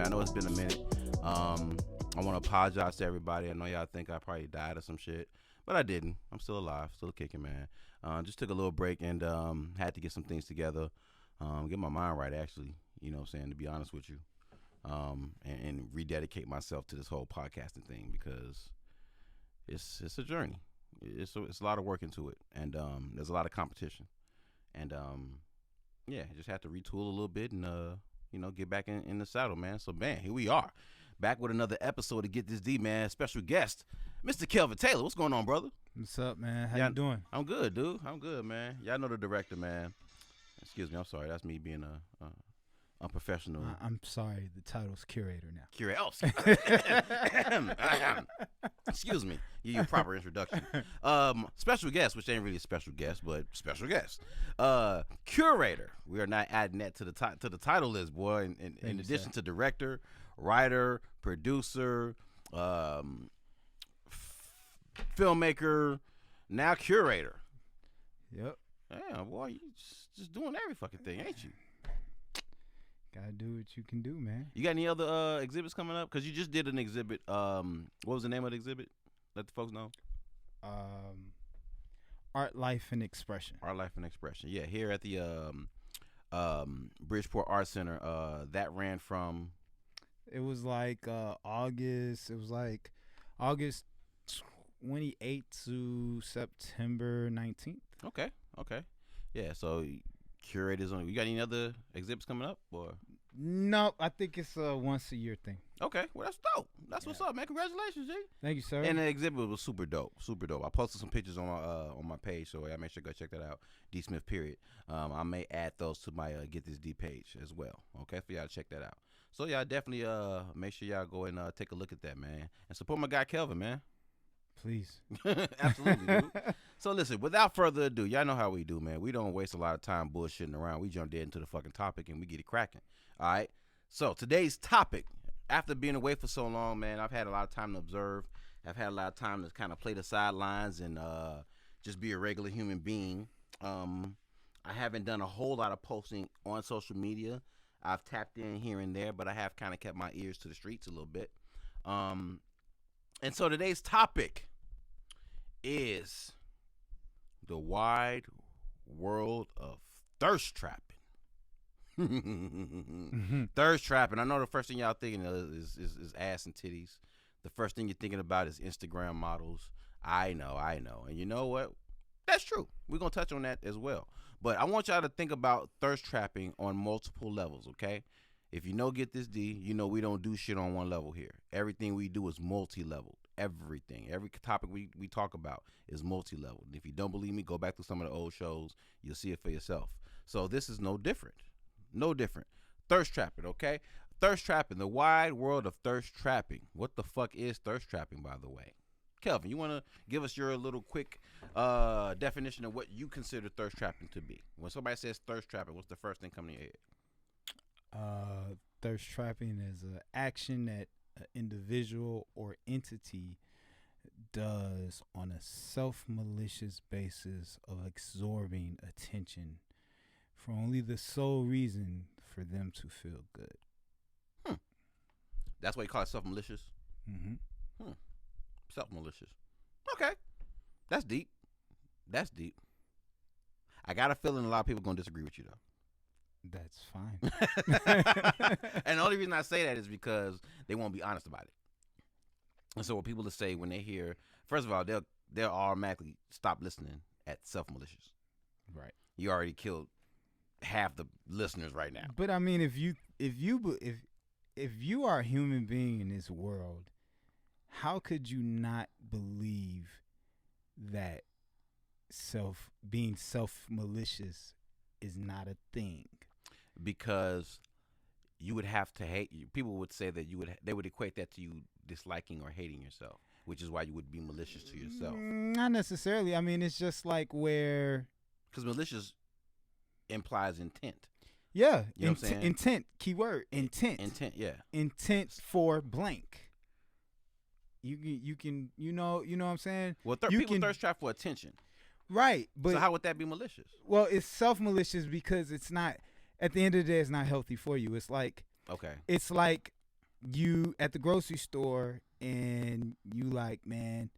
man. I know it's been a minute. I want to apologize to everybody. I know y'all think I probably died or some shit, but I didn't. I'm still alive, still kicking, man. Just took a little break and had to get some things together, get my mind right, actually. You know what I'm saying, to be honest with you, and rededicate myself to this whole podcasting thing because it's a journey. It's a lot of work into it, and there's a lot of competition, and yeah, just have to retool a little bit and get back in the saddle, man. So, man, here we are, back with another episode to Get This D, man. Special guest, Mr. Kelvin Taylor. What's going on, brother? What's up, man? How you doing? I'm good, dude. I'm good, man. Y'all know the director, man. Excuse me, I'm sorry. That's me being a unprofessional. I'm sorry. The title's curator now. Curator. Excuse me. Give you a proper introduction. Special guest, which ain't really a special guest, but special guest. Curator. We are not adding that to the title list, boy. In addition to director, writer, producer, filmmaker, now curator. Yep. Damn, boy, you just doing every fucking thing, ain't you? Gotta do what you can do, man. You got any other exhibits coming up? Because you just did an exhibit. What was the name of the exhibit? Let the folks know. Art, Life, and Expression. Art, Life, and Expression. Yeah, here at the Bridgeport Art Center. That ran from... It was like August. It was like August 28th to September 19th. Okay. Yeah, so... Curators on. You got any other exhibits coming up, or? No, I think it's a once a year thing. Okay, well that's dope. That's what's up, man. Congratulations, G. Thank you, sir. And the exhibit was super dope. I posted some pictures on my page, so I make sure you go check that out. D.Smith period. I may add those to my Get This D page as well. Okay, for y'all to check that out. So y'all definitely make sure y'all go and take a look at that, man, and support my guy Kelvin, man. Please. Absolutely, dude. So listen, without further ado, y'all know how we do, man. We don't waste a lot of time bullshitting around. We jump dead into the fucking topic and we get it cracking. All right? So today's topic, after being away for so long, man, I've had a lot of time to observe. I've had a lot of time to kind of play the sidelines and just be a regular human being. I haven't done a whole lot of posting on social media. I've tapped in here and there, but I have kind of kept my ears to the streets a little bit. And so today's topic is the wide world of thirst trapping. Thirst trapping. I know the first thing y'all thinking of is ass and titties. The first thing you're thinking about is Instagram models. I know. And you know what? That's true. We're going to touch on that as well. But I want y'all to think about thirst trapping on multiple levels, okay? If you know Get This D, you know we don't do shit on one level here. Everything we do is multi-level. Everything. Every topic we talk about is multi-level. If you don't believe me, go back to some of the old shows. You'll see it for yourself. So this is no different. No different. Thirst trapping, okay? Thirst trapping. The wide world of thirst trapping. What the fuck is thirst trapping, by the way? Kelvin, you want to give us your little quick definition of what you consider thirst trapping to be? When somebody says thirst trapping, what's the first thing coming to your head? Thirst trapping is an action that an individual or entity does on a self-malicious basis of absorbing attention for only the sole reason for them to feel good. That's why you call it self-malicious? Mm-hmm. Self-malicious. Okay. That's deep. I got a feeling a lot of people are going to disagree with you, though. That's fine. And the only reason I say that is because they won't be honest about it. And so what people will say when they hear, first of all, they'll automatically stop listening at self-malicious. Right. You already killed half the listeners right now. But I mean, if you are a human being in this world, how could you not believe that being self-malicious is not a thing? Because you would have to hate you. People would say that they would equate that to you disliking or hating yourself, which is why you would be malicious to yourself. Not necessarily. I mean, it's just like where... Because malicious implies intent. Yeah. You know what I'm saying? Intent. Keyword. Intent. Intent, yeah. Intent for blank. You can, you know what I'm saying? Well, people thirst trap for attention. Right. But so how would that be malicious? Well, it's self-malicious because it's not... At the end of the day, it's not healthy for you. It's like, okay. It's like you at the grocery store and you like, man,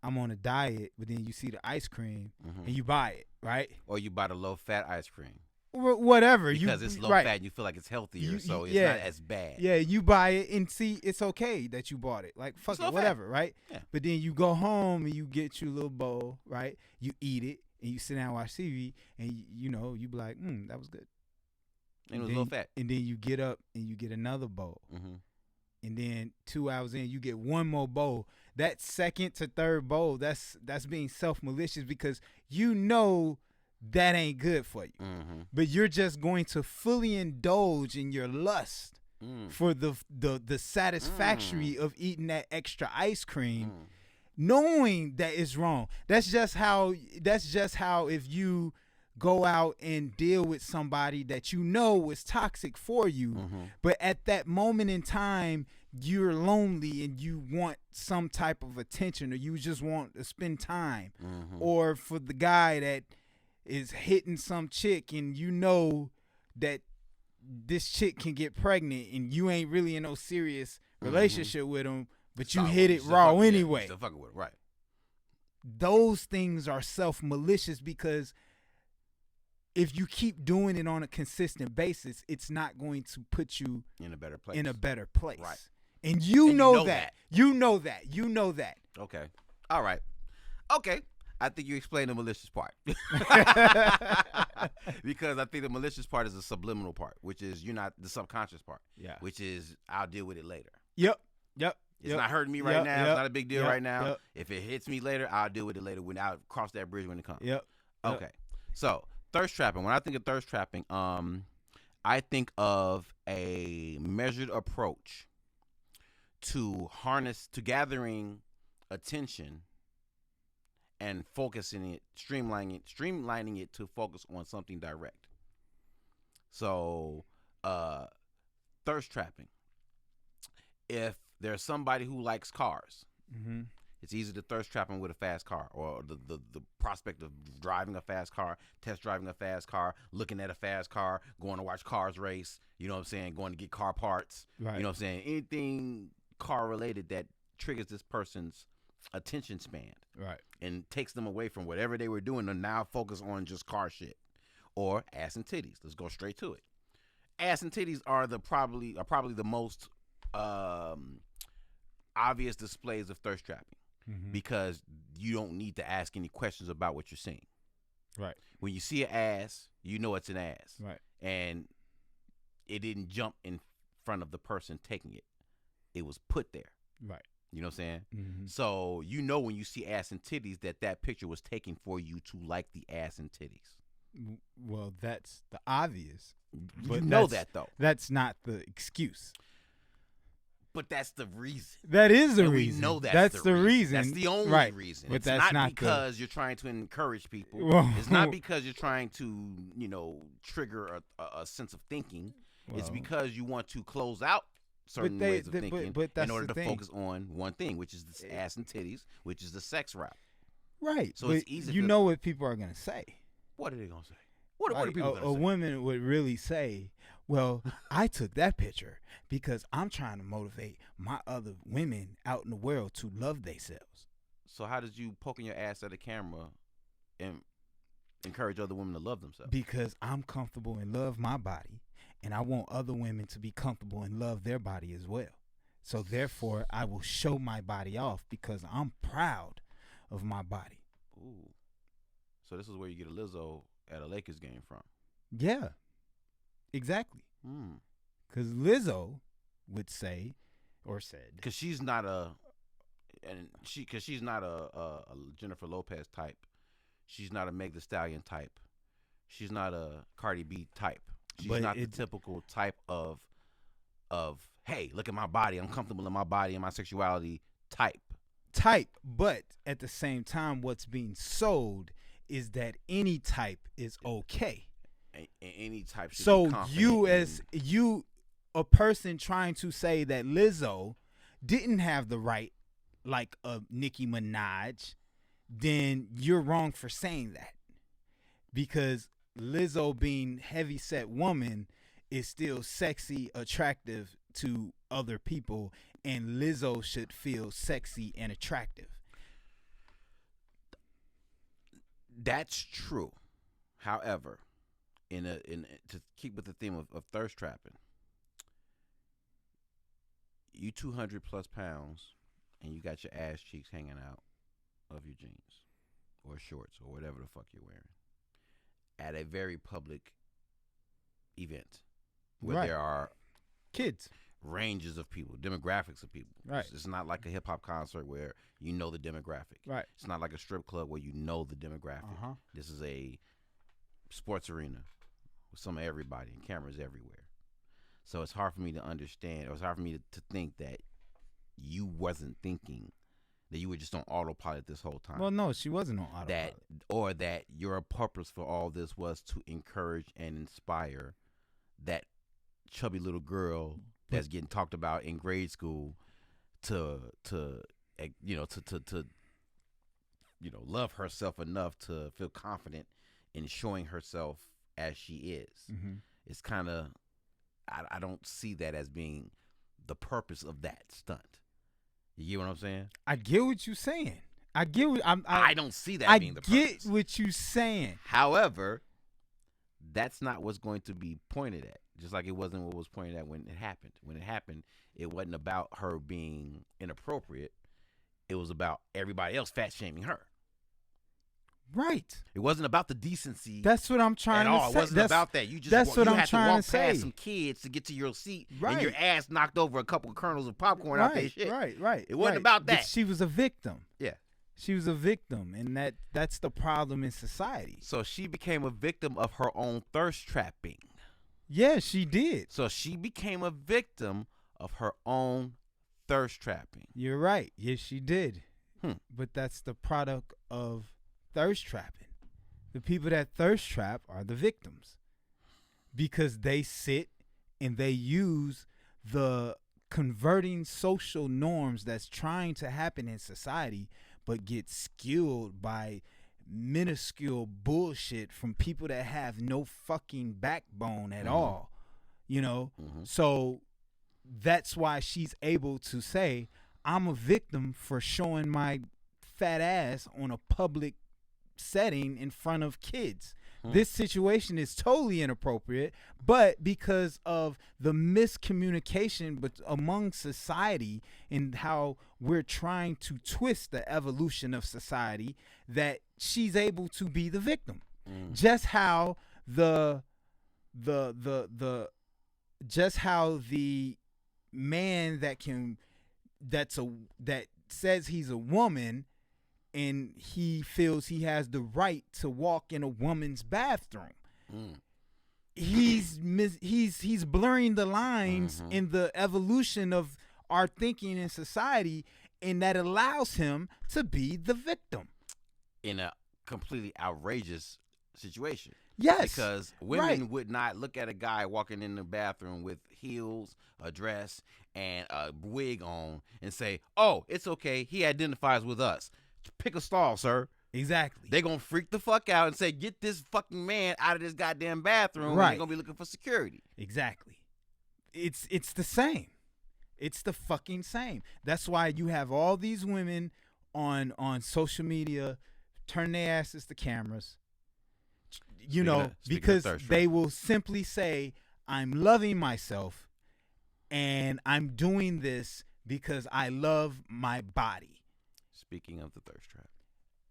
I'm on a diet, but then you see the ice cream and you buy it, right? Or you buy the low fat ice cream Whatever. because it's low fat and you feel like it's healthier, so it's not as bad. Yeah, you buy it and see it's okay that you bought it. Like, fuck it, whatever, right? Yeah. But then you go home and you get your little bowl, right? You eat it and you sit down and watch TV and you know, you be like, that was good. And it was low fat. And then you get up and you get another bowl. And then 2 hours in, you get one more bowl. That second to third bowl, that's being self-malicious because you know that ain't good for you. But you're just going to fully indulge in your lust for the satisfaction of eating that extra ice cream, knowing that it's wrong. That's just how if you go out and deal with somebody that you know was toxic for you, but at that moment in time you're lonely and you want some type of attention, or you just want to spend time, or for the guy that is hitting some chick and you know that this chick can get pregnant and you ain't really in no serious relationship with him, but you hit it raw anyway. Still fucking with it, right? Those things are self-malicious because if you keep doing it on a consistent basis, it's not going to put you in a better place. Right. And you know that. You know that. Okay. All right. Okay. I think you explained the malicious part. Because I think the malicious part is the subliminal part, which is you're not the subconscious part. Yeah. Which is I'll deal with it later. Yep. It's not hurting me right now. It's not a big deal right now. If it hits me later, I'll deal with it later when I'll cross that bridge when it comes. Okay. So thirst trapping. When I think of thirst trapping, I think of a measured approach to gathering attention and focusing it, streamlining it to focus on something direct. So, thirst trapping. If there's somebody who likes cars, it's easy to thirst trap them with a fast car, or the prospect of driving a fast car, test driving a fast car, looking at a fast car, going to watch cars race, you know what I'm saying, going to get car parts, right. You know what I'm saying, anything car related that triggers this person's attention span, right, and takes them away from whatever they were doing to now focus on just car shit. Or ass and titties. Let's go straight to it. Ass and titties are probably the most obvious displays of thirst trapping, because you don't need to ask any questions about what you're seeing. Right. When you see an ass, you know it's an ass. Right. And it didn't jump in front of the person taking it. It was put there. Right. You know what I'm saying? So you know when you see ass and titties that picture was taken for you to like the ass and titties. Well, that's the obvious. But you know that, though. That's not the excuse. But that's the reason. That is the reason. We know that's the reason. That's the only reason. But it's that's not because you're trying to encourage people. Well, it's not because you're trying to, trigger a sense of thinking. Well, it's because you want to close out certain ways of thinking in order to focus on one thing, which is the ass and titties, which is the sex route. Right. So it's easy. You know what people are going to say. What are they going to say? What are people going to say? A woman would really say, well, I took that picture because I'm trying to motivate my other women out in the world to love themselves. So how did you poking your ass at a camera and encourage other women to love themselves? Because I'm comfortable and love my body, and I want other women to be comfortable and love their body as well. So therefore, I will show my body off because I'm proud of my body. Ooh. So this is where you get a Lizzo at a Lakers game from. Yeah, exactly. Because Lizzo would say, or said, because she's not a Jennifer Lopez type. She's not a Meg Thee Stallion type. She's not a Cardi B type. She's not the typical type of hey, look at my body, I'm comfortable in my body and my sexuality type. But at the same time, what's being sold is that any type is okay. Any type should so be confident. You as a person trying to say that Lizzo didn't have the right like a Nicki Minaj, then you're wrong for saying that. Because Lizzo being heavy set woman is still sexy, attractive to other people, and Lizzo should feel sexy and attractive. That's true. However, to keep with the theme of thirst trapping, you 200 plus pounds and you got your ass cheeks hanging out of your jeans or shorts or whatever the fuck you're wearing at a very public event where Right. there are Kids. ranges of people, demographics of people. Right. It's not like a hip hop concert where you know the demographic. Right. It's not like a strip club where you know the demographic. Uh-huh. This is a sports arena with some of everybody and cameras everywhere. So it's hard for me to understand, or it's hard for me to think that you wasn't thinking, that you were just on autopilot this whole time. Well, no, she wasn't on autopilot. Or that your purpose for all this was to encourage and inspire that chubby little girl that's getting talked about in grade school to love herself enough to feel confident in showing herself as she is. Mm-hmm. It's kind of, I don't see that as being the purpose of that stunt. You get what I'm saying? I get what you're saying. I don't see that being the purpose. I get what you're saying. However, that's not what's going to be pointed at. Just like it wasn't what was pointed at when it happened. When it happened, it wasn't about her being inappropriate. It was about everybody else fat shaming her. Right. It wasn't about the decency. That's what I'm trying to say. It wasn't about that. You just that's what you I'm had trying to walk to say. past some kids to get to your seat, Right. and your ass knocked over a couple of kernels of popcorn out their shit. Right. It wasn't about that. But she was a victim. Yeah. She was a victim, and that's the problem in society. So she became a victim of her own thirst trapping. Yeah, she did. So she became a victim of her own thirst trapping. You're right. Yes, she did. But that's the product of thirst trapping. The people that thirst trap are the victims because they sit and they use the converting social norms that's trying to happen in society but get skewed by minuscule bullshit from people that have no fucking backbone at all, you know? Mm-hmm. So that's why she's able to say, I'm a victim for showing my fat ass on a public setting in front of kids. This situation is totally inappropriate, but because of the miscommunication among society and how we're trying to twist the evolution of society, that she's able to be the victim. Just how the man that says he's a woman and he feels he has the right to walk in a woman's bathroom. He's blurring the lines in the evolution of our thinking in society, and that allows him to be the victim In a completely outrageous situation. Yes. Because women would not look at a guy walking in the bathroom with heels, a dress, and a wig on and say, oh, it's okay, he identifies with us. Pick a stall, sir. Exactly. They're going to freak the fuck out and say, get this fucking man out of this goddamn bathroom. Right. They're going to be looking for security. Exactly. It's the same. It's the fucking same. That's why you have all these women on social media turn their asses to cameras, because they will simply say, I'm loving myself and I'm doing this because I love my body. Speaking of the thirst trap.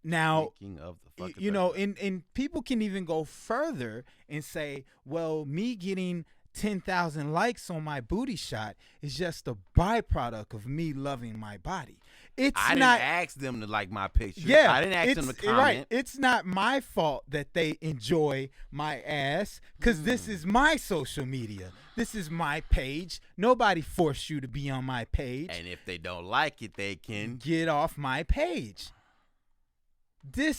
Now, Speaking of the fucking and people can even go further and say, well, me getting 10,000 likes on my booty shot is just a byproduct of me loving my body. I didn't ask them to like my picture. Yeah, I didn't ask them to comment. Right. It's not my fault that they enjoy my ass because this is my social media. This is my page. Nobody forced you to be on my page. And if they don't like it, they can get off my page. But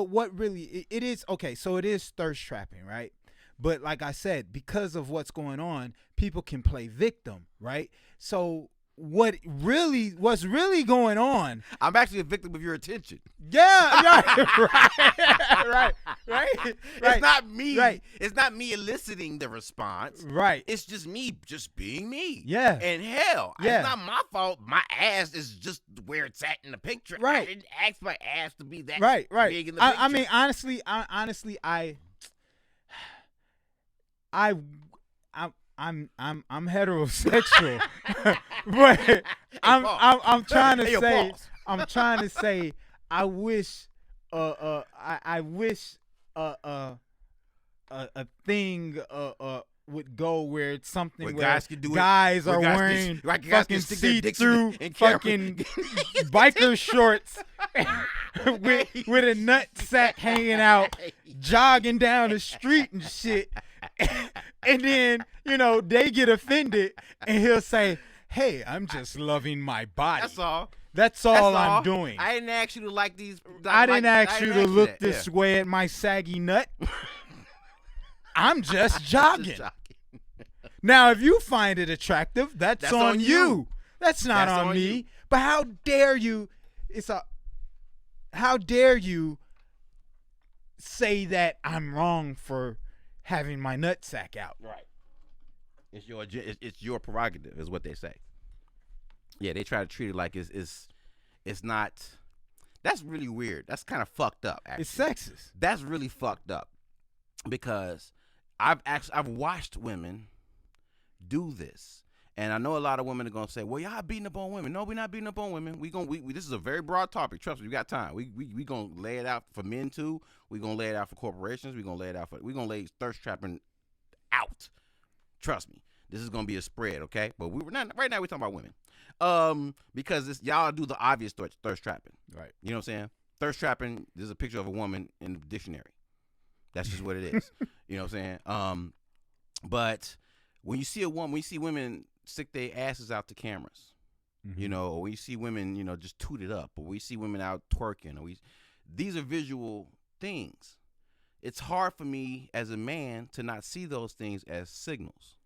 what really it is, okay, so it is thirst trapping, right? But like I said, because of what's going on, people can play victim, right? So what's really going on. I'm actually a victim of your attention. Yeah, right. It's not me. Right. It's not me eliciting the response. Right. It's just me just being me. Yeah. And hell, Yeah. it's not my fault. My ass is just where it's at in the picture. Right. I didn't ask my ass to be that Right. big in the picture. I mean, honestly, I'm heterosexual, but I'm trying to Hey, yo, say pause. I'm trying to say I wish I wish a thing would go where it's something Where where guys can do it. guys Where are guys can- wearing right, guys can fucking stick their dicks in see-through the camera. fucking biker shorts with a nut sack hanging out, jogging down the street and shit. And then, they get offended and he'll say, "Hey, I'm just loving my body." That's all. That's all I'm doing. I didn't ask you to like these. I didn't ask you to look that. this Yeah. way at my saggy nut. I'm just jogging. Now, if you find it attractive, that's on you. That's not That's on on me. you. But how dare you? How dare you say that I'm wrong for having my nut sack out? Right. It's your prerogative, is what they say. Yeah, they try to treat it like it's not. That's really weird. That's kind of fucked up. Actually, It's sexist. That's really fucked up because I've watched women do this, and I know a lot of women are gonna say, "Well, y'all beating up on women." No, we're not beating up on women. We this is a very broad topic. Trust me, we got time. We gonna lay it out for men too. We gonna lay it out for corporations. We gonna lay thirst trapping out. Trust me, this is gonna be a spread, okay? But we're not right now. We're talking about women, because y'all do the obvious thirst trapping, Right. You know what I'm saying? Thirst trapping. There's a picture of a woman in the dictionary. That's just what it is. You know what I'm saying? But when you see women stick their asses out to cameras, Mm-hmm. or we see women, just toot it up, or we see women out twerking, these are visual things. It's hard for me as a man to not see those things as signals.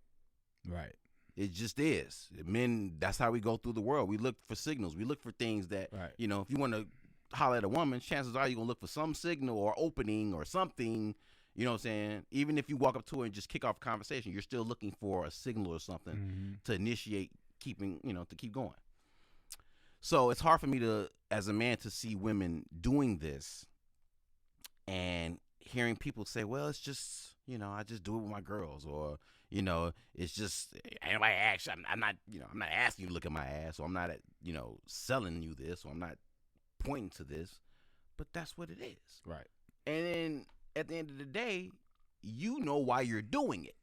Right. It just is. Men, that's how we go through the world. We look for signals. We look for things that, Right. if you want to holler at a woman, chances are you're going to look for some signal or opening or something, you know what I'm saying? Even if you walk up to her and just kick off a conversation, you're still looking for a signal or something Mm-hmm. to initiate to keep going. So it's hard for me as a man, to see women doing this and hearing people say, well, it's just, I just do it with my girls, or, it's just, anybody asks, I'm not asking you to look at my ass, or I'm not, selling you this, or I'm not pointing to this, but that's what it is. Right. And then at the end of the day, you know why you're doing it.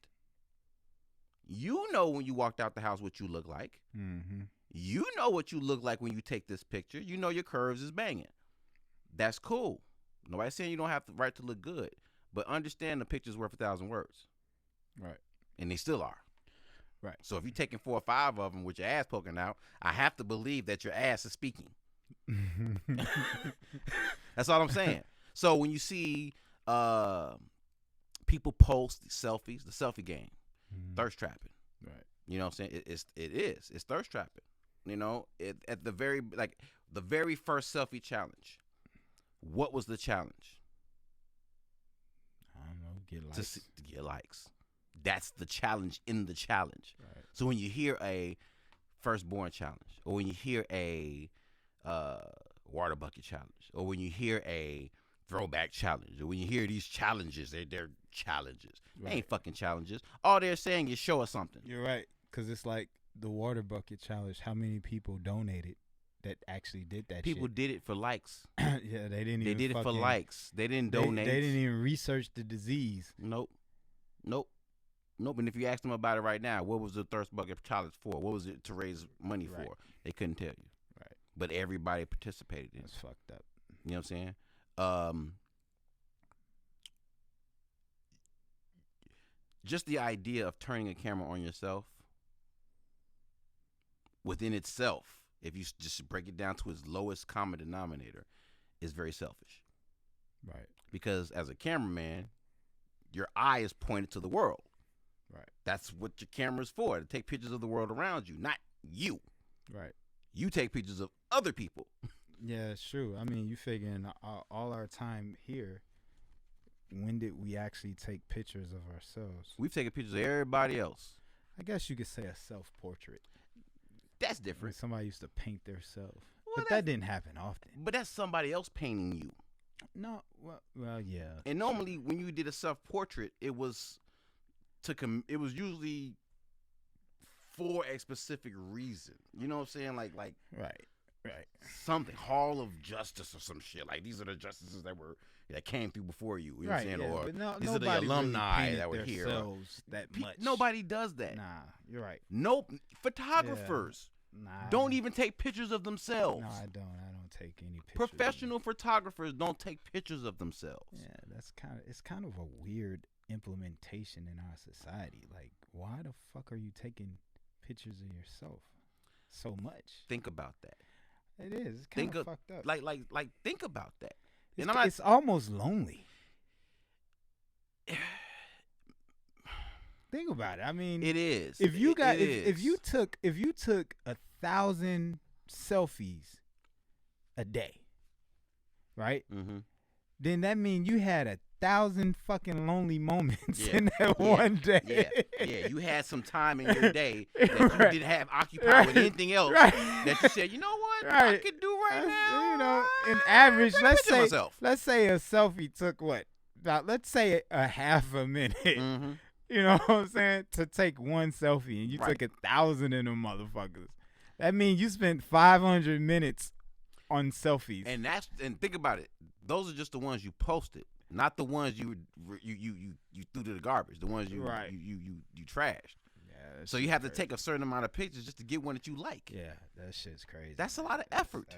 You know when you walked out the house what you look like. Mm-hmm. You know what you look like when you take this picture. You know your curves is banging. That's cool. Nobody's saying you don't have the right to look good, but understand the picture's worth 1,000 words. Right. And they still are. Right. So if you're taking 4 or 5 of them with your ass poking out, I have to believe that your ass is speaking. That's all I'm saying. So when you see people post selfies, the selfie game, thirst trapping. Right. You know what I'm saying? It's thirst trapping. At the very first selfie challenge, what was the challenge? I don't know. Get likes. To get likes. That's the challenge in the challenge. Right. So when you hear a firstborn challenge, or when you hear a water bucket challenge, or when you hear a throwback challenge, or when you hear these challenges, they're challenges. Right. They ain't fucking challenges. All they're saying is show us something. You're right, because it's like the water bucket challenge. How many people donated that actually did that? People shit? did it for likes. Yeah, they didn't. They even did it for likes. They didn't donate. They didn't even research the disease. Nope. And if you ask them about it right now, what was the thirst bucket challenge for? What was it to raise money Right. for? They couldn't tell you. Right. But everybody participated in it. That's fucked up. You know what I'm saying? Just the idea of turning a camera on yourself within itself, if you just break it down to its lowest common denominator, is very selfish. Right. Because as a cameraman, your eye is pointed to the world. Right. That's what your camera's for, to take pictures of the world around you, not you. Right. You take pictures of other people. Yeah, it's true. I mean, you figuring all our time here. When did we actually take pictures of ourselves? We've taken pictures of everybody else. I guess you could say a self-portrait. That's When different. somebody used to paint themselves, Well, but that didn't happen often. But that's somebody else painting you. No, well, yeah. And normally, when you did a self-portrait, it was it was usually for a specific reason. You know what I'm saying? Like Right. something Hall of Justice or some shit. Like these are the justices that came through before you. You know what I'm saying? Yeah, Or but these are the nobody alumni really that were here. themselves that much. Nobody does that. Nah, you're right. Nope. Photographers Nah, don't even take pictures of themselves. No, I don't. I don't take any pictures. Professional photographers don't take pictures of themselves. Yeah, it's kind of a weird implementation in our society. Like, why the fuck are you taking pictures of yourself so much? Think about that. It is. It's kind of fucked up. Like think about that. It's almost lonely. Think about it. I mean, it is. If you took 1,000 selfies a day, right? Mm-hmm. Then that means you had 1,000 fucking lonely moments Yeah. in that one day. Yeah. You had some time in your day that you Right. didn't have occupied with anything else. Right. That you said, you know what, I Right. could do right now. You know, in average, Take a picture of myself. let's say a selfie took what? About, let's say a half a minute. Mm-hmm. You know what I'm saying? To take one selfie, and you Right. took 1,000 of them motherfuckers. That means you spent 500 minutes on selfies. And think about it. Those are just the ones you posted, not the ones you threw to the garbage. The ones you Right. you trashed. Yeah, So you have to take a certain amount of pictures just to get one that you like. Yeah, that shit's crazy. That's a lot of effort.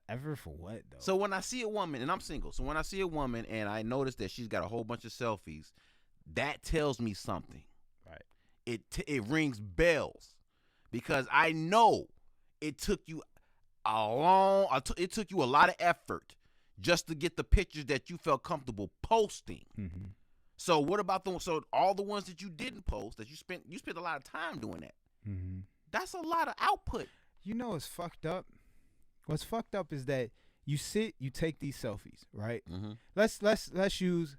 Effort for what though? So when I see a woman, and I'm single, so when I see a woman and I notice that she's got a whole bunch of selfies, that tells me something. Right. It rings bells because I know it took you it took you a lot of effort just to get the pictures that you felt comfortable posting. Mm-hmm. So what about all the ones that you didn't post that you spent a lot of time doing that? Mm-hmm. That's a lot of output. You know what's fucked up? What's fucked up is that you take these selfies, right? Mm-hmm. Let's use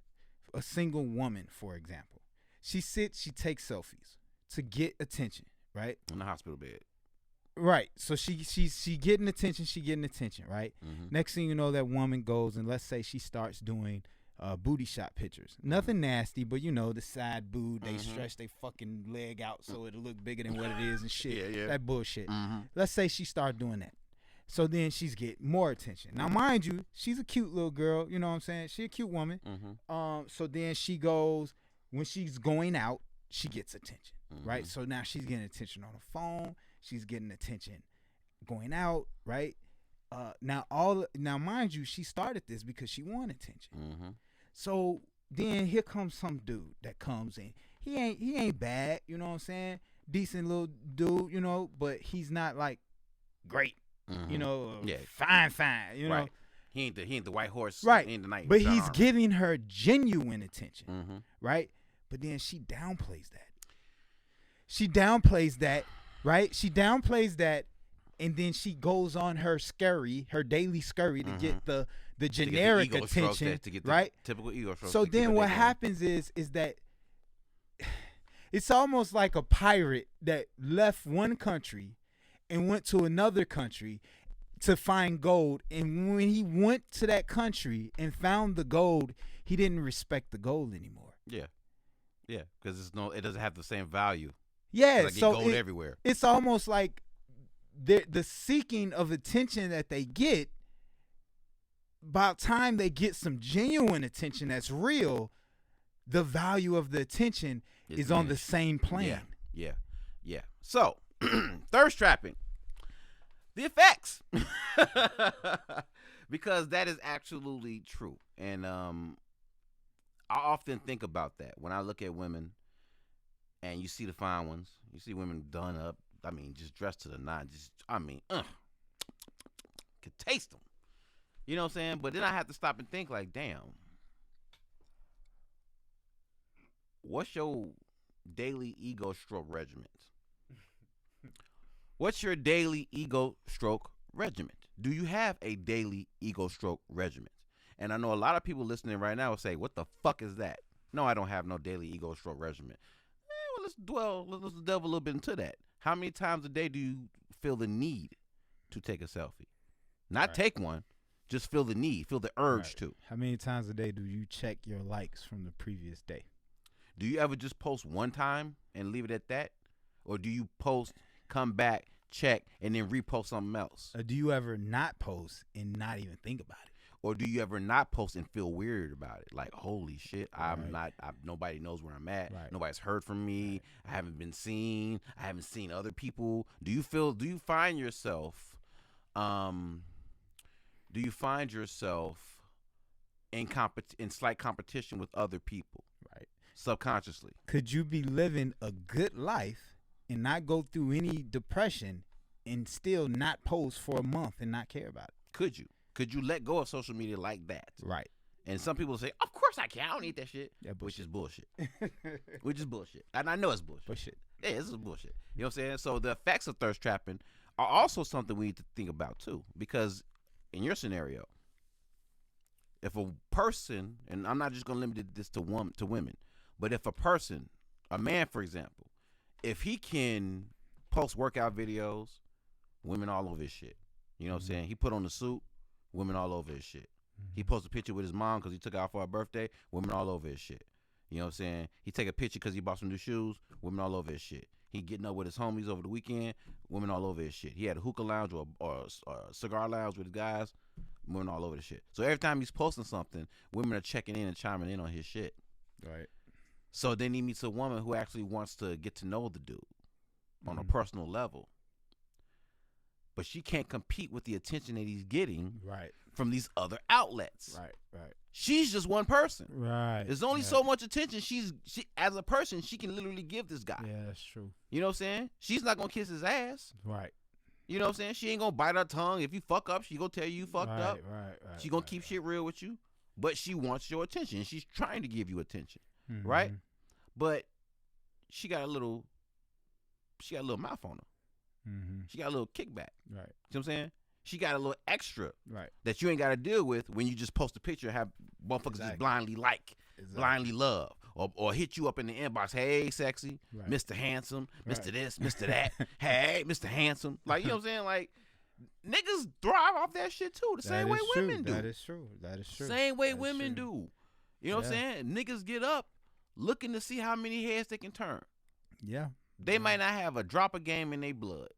a single woman for example. She takes selfies to get attention, right? In the hospital bed. Right. So she getting attention. Right. Mm-hmm. Next thing you know, that woman goes and let's say she starts doing booty shot pictures. Nothing nasty, but you know the side boob. They stretch their fucking leg out so it'll look bigger than what it is and shit. Yeah. That bullshit. Mm-hmm. Let's say she start doing that. So then she's getting more attention. Now, mind you, she's a cute little girl. You know what I'm saying? She a cute woman. Mm-hmm. So then she goes, when she's going out, she gets attention, Mm-hmm. right? So now she's getting attention on the phone. She's getting attention going out, right? Now mind you, she started this because she wanted attention. Mm-hmm. So then here comes some dude that comes in. He ain't bad, you know what I'm saying? Decent little dude, you know, but he's not like great. Mm-hmm. You know, Yeah. fine, you know. Right. He ain't the white horse. Right. He ain't the knight. But he's giving her genuine attention, Mm-hmm. right? But then she downplays that. Right? She downplays that, and then she goes on her daily scurry to get the generic attention, to get right? Typical ego stroke. So then what happens is that it's almost like a pirate that left one country and went to another country to find gold. And when he went to that country and found the gold, he didn't respect the gold anymore. Yeah, because it doesn't have the same value. Yeah, Like so gold everywhere. It's almost like the seeking of attention that they get. By the time they get some genuine attention that's real, the value of the attention is on the same plane. Yeah. So, thirst trapping. The effects. Because that is absolutely true. And I often think about that when I look at women and you see the fine ones. You see women done up. I mean, just dressed to the nine. Could taste them. You know what I'm saying? But then I have to stop and think like, damn. What's your daily ego stroke regimen? What's your daily ego stroke regimen? Do you have a daily ego stroke regimen? And I know a lot of people listening right now will say, "What the fuck is that?" No, I don't have no daily ego stroke regimen. Well, let's delve a little bit into that. How many times a day do you feel the need to take a selfie? Not take one, just feel the need, feel the urge to. How many times a day do you check your likes from the previous day? Do you ever just post one time and leave it at that? Or do you post, come back, check, and then repost something else? Or do you ever not post and not even think about it? Or do you ever not post and feel weird about it? Like, holy shit, nobody knows where I'm at. Right. Nobody's heard from me. I haven't been seen. I haven't seen other people. Do you find yourself, in slight competition with other people? Right. Subconsciously. Could you be living a good life and not go through any depression and still not post for a month and not care about it? Could you? Could you let go of social media like that? Right. And some people say, of course I can. I don't need that shit. Yeah, which is bullshit. Which is bullshit. And I know it's bullshit. Bullshit. Yeah, this is bullshit. You know what I'm saying? So the effects of thirst trapping are also something we need to think about too. Because in your scenario, if a person, and I'm not just going to limit this to women, but if a man, for example, if he can post workout videos, women all over his shit. You know what I'm saying? He put on the suit, women all over his shit. He posted a picture with his mom because he took her out for her birthday, women all over his shit. You know what I'm saying? He take a picture because he bought some new shoes, women all over his shit. He getting up with his homies over the weekend, women all over his shit. He had a hookah lounge or a cigar lounge with his guys, women all over the shit. So every time he's posting something, women are checking in and chiming in on his shit. Right. So then he meets a woman who actually wants to get to know the dude on a personal level. But she can't compete with the attention that he's getting from these other outlets. Right. She's just one person. Right. There's only so much attention she as a person she can literally give this guy. Yeah, that's true. You know what I'm saying? She's not gonna kiss his ass. Right. You know what I'm saying? She ain't gonna bite her tongue. If you fuck up, she gonna tell you fucked up. Right. She gonna keep shit real with you. But she wants your attention. She's trying to give you attention. Right? But she got a little mouth on her. She got a little kickback. Right. You know what I'm saying? She got a little extra right. that you ain't got to deal with when you just post a picture and have motherfuckers just blindly blindly love, or hit you up in the inbox. Hey, sexy, right. Mr. Handsome, Mr. This, Mr. That. Hey, Mr. Handsome. Like, you know what I'm saying? Like, niggas thrive off that shit too. The same way women do. That is true. That is true. Same way women do. You know what I'm saying? Niggas get up looking to see how many heads they can turn. Yeah. They might not have a drop of game in their blood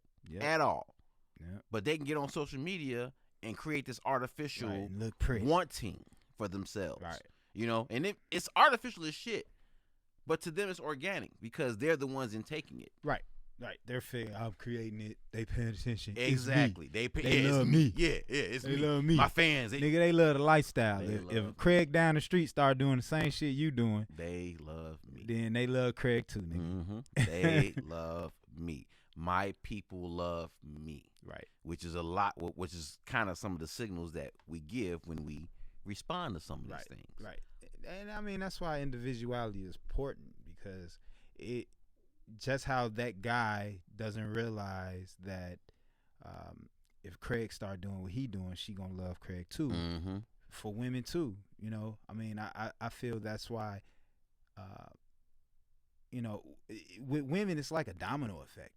at all. Yeah. But they can get on social media and create this artificial look pretty wanting for themselves. Right. You know, and it's artificial as shit. But to them it's organic because they're the ones in taking it. Right. Right. They're figuring I'm creating it. They paying attention. Exactly. They love me. Yeah, it's they me. love me. My fans. Nigga, they love the lifestyle. If Craig down the street start doing the same shit you doing, they love me. Then they love Craig too, nigga. Mm-hmm. They love me. My people love me. Right. Which is a lot. Which is kind of some of the signals that we give when we respond to some of these things. Right. And I mean that's why individuality is important, because it just how that guy doesn't realize that if Craig start doing what he doing, she gonna love Craig too. Mm-hmm. For women too, you know. I mean, I feel that's why, you know, with women it's like a domino effect.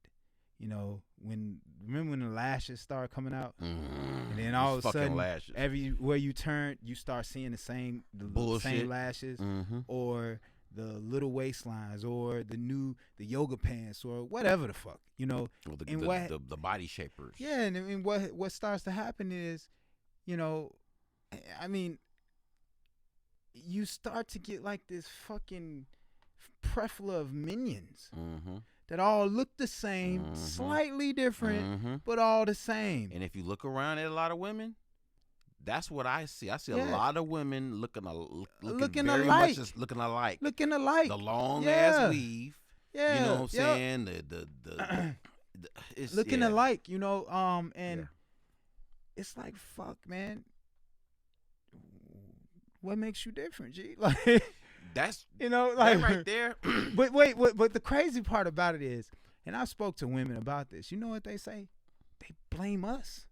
You know, remember when the lashes start coming out, and then all of a sudden, lashes. Everywhere you turn, you start seeing the same lashes, or the little waistlines, or the yoga pants, or whatever the fuck, you know. Or the body shapers. Yeah, and what starts to happen is, you know, I mean, you start to get like this fucking plethora of minions. That all look the same, slightly different, but all the same. And if you look around at a lot of women, that's what I see. I see a lot of women looking alike. Looking alike. The long ass weave. Yeah. You know what I'm saying? It's looking alike, you know, and it's like, fuck, man. What makes you different, G? Like, that's, you know, like that right there. but wait, but the crazy part about it is And I spoke to women about this. You know what they say? They blame us.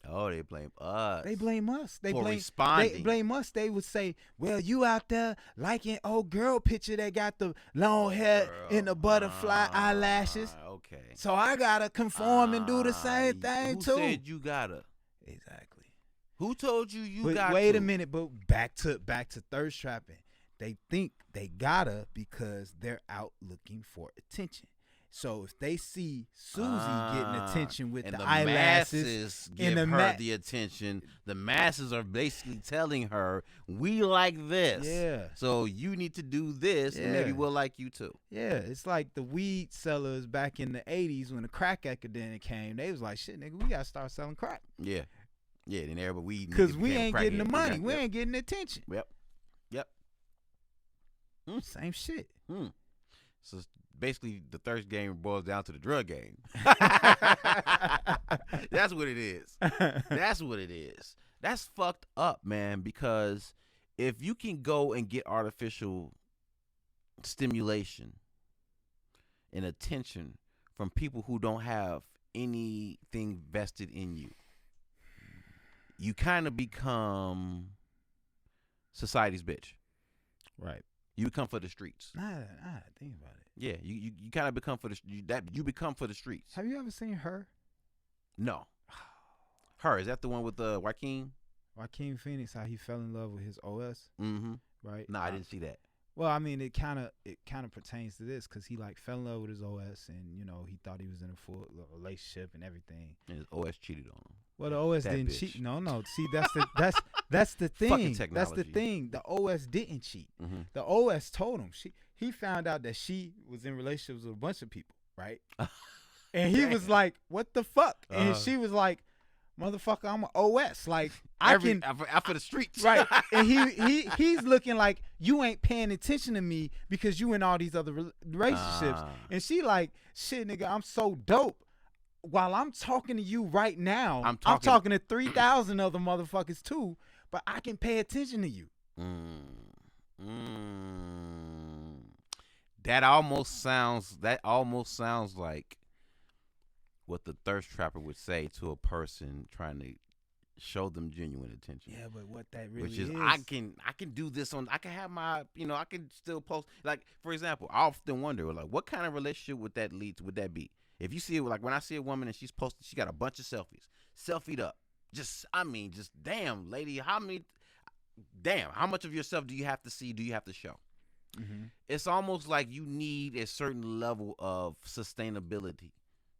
Oh, they blame us. They blame us. They for blame responding. They blame us. They would say, "Well, you out there liking old girl picture that got the long hair and the butterfly eyelashes. Okay. So I gotta conform and do the same thing who too." Who said you gotta? Exactly. Who told you But got? wait a minute. But back to thirst trapping. They think they gotta because they're out looking for attention. So if they see Susie getting attention with and the eyelashes, masses, give her the attention. The masses are basically telling her, "We like this, yeah. So you need to do this, and maybe we'll like you too." Yeah, it's like the weed sellers back in the '80s when the crack epidemic came. They was like, "Shit, nigga, we gotta start selling crack." Yeah. Then everybody weed because we ain't getting the money, we ain't getting the attention. Yep. Same shit. So basically, the thirst game boils down to the drug game. That's what it is. That's what it is. That's fucked up, man, because if you can go and get artificial stimulation and attention from people who don't have anything vested in you, you kind of become society's bitch. Right. You become for the streets. Nah, think about it. Yeah, you kind of become for you become for the streets. Have you ever seen Her? No. Her, is that the one with Joaquin Phoenix? How he fell in love with his OS? Mm-hmm. Right. No, I didn't see that. Well, I mean, it kind of pertains to this because he like fell in love with his OS, and you know he thought he was in a full relationship and everything. And his OS cheated on him. Well, the OS didn't bitch. cheat. No. See, that's the thing. Fucking That's the technology. thing. The OS didn't cheat. Mm-hmm. The OS told him. He found out that she was in relationships with a bunch of people, right? And he was like, "What the fuck?" And she was like, "Motherfucker, I'm an OS. Like I can out for the streets." Right. And he's looking like you ain't paying attention to me because you in all these other relationships. And she like, "Shit, nigga, I'm so dope. While I'm talking to you right now, I'm talking to 3,000 other motherfuckers too, but I can pay attention to you." That almost sounds like what the thirst trapper would say to a person trying to show them genuine attention. Yeah, but what that really which is I can do this I can have my, I can still post, like, for example, I often wonder, like, what kind of relationship would that be? If you see it, like when I see a woman and she's posted, she got a bunch of selfied up. Just damn, lady, how much of yourself do you have to see? Do you have to show? Mm-hmm. It's almost like you need a certain level of sustainability.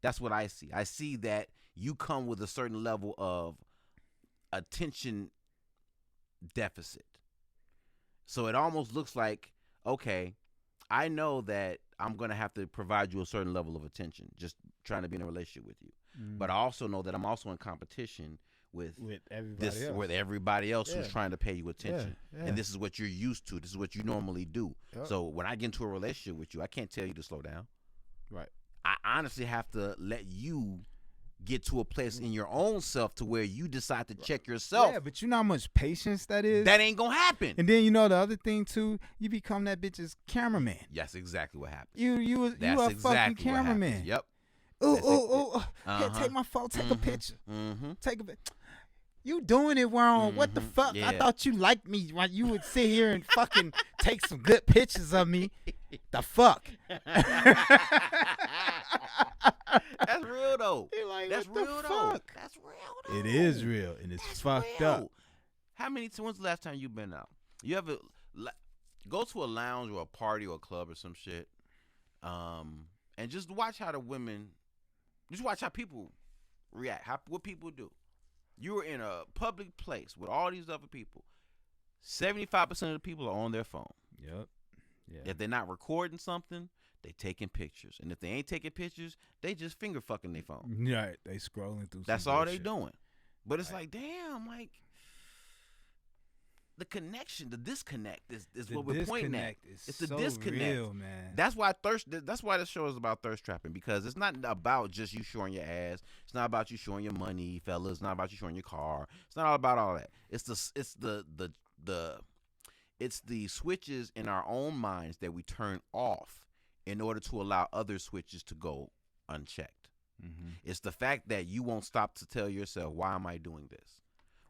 That's what I see. I see that you come with a certain level of attention deficit. So it almost looks like, okay, I know that I'm going to have to provide you a certain level of attention just trying to be in a relationship with you. Mm-hmm. But I also know that I'm also in competition with everybody else who's trying to pay you attention. Yeah. And this is what you're used to. This is what you normally do. Yep. So when I get into a relationship with you, I can't tell you to slow down. Right. I honestly have to let you get to a place in your own self to where you decide to check yourself. Yeah, but you know how much patience that is? That ain't gonna happen. And then the other thing too, you become that bitch's cameraman. That's exactly what happened. You a fucking cameraman. Yep. Ooh. Here, take my phone, take a picture. Mm-hmm. Take a picture. You doing it wrong. Mm-hmm. What the fuck? Yeah. I thought you liked me while you would sit here and fucking take some good pictures of me. The fuck? That's real though. Like, that's real though. That's real though. It is real, and it's fucked up. When's the last time you've been out? You ever go to a lounge or a party or a club or some shit, and just watch how people react, what people do. You were in a public place with all these other people. 75% of the people are on their phone. Yep. Yeah. If they're not recording something, they taking pictures. And if they ain't taking pictures, they just finger fucking their phone. Right. They scrolling through. That's all they doing. But it's like, damn, like the connection, the disconnect is what we're pointing at. It's the disconnect. Real, man. That's why this show is about thirst trapping, because it's not about just you showing your ass. It's not about you showing your money, fellas. It's not about you showing your car. It's not all about all that. It's the switches in our own minds that we turn off in order to allow other switches to go unchecked. Mm-hmm. It's the fact that you won't stop to tell yourself, why am I doing this?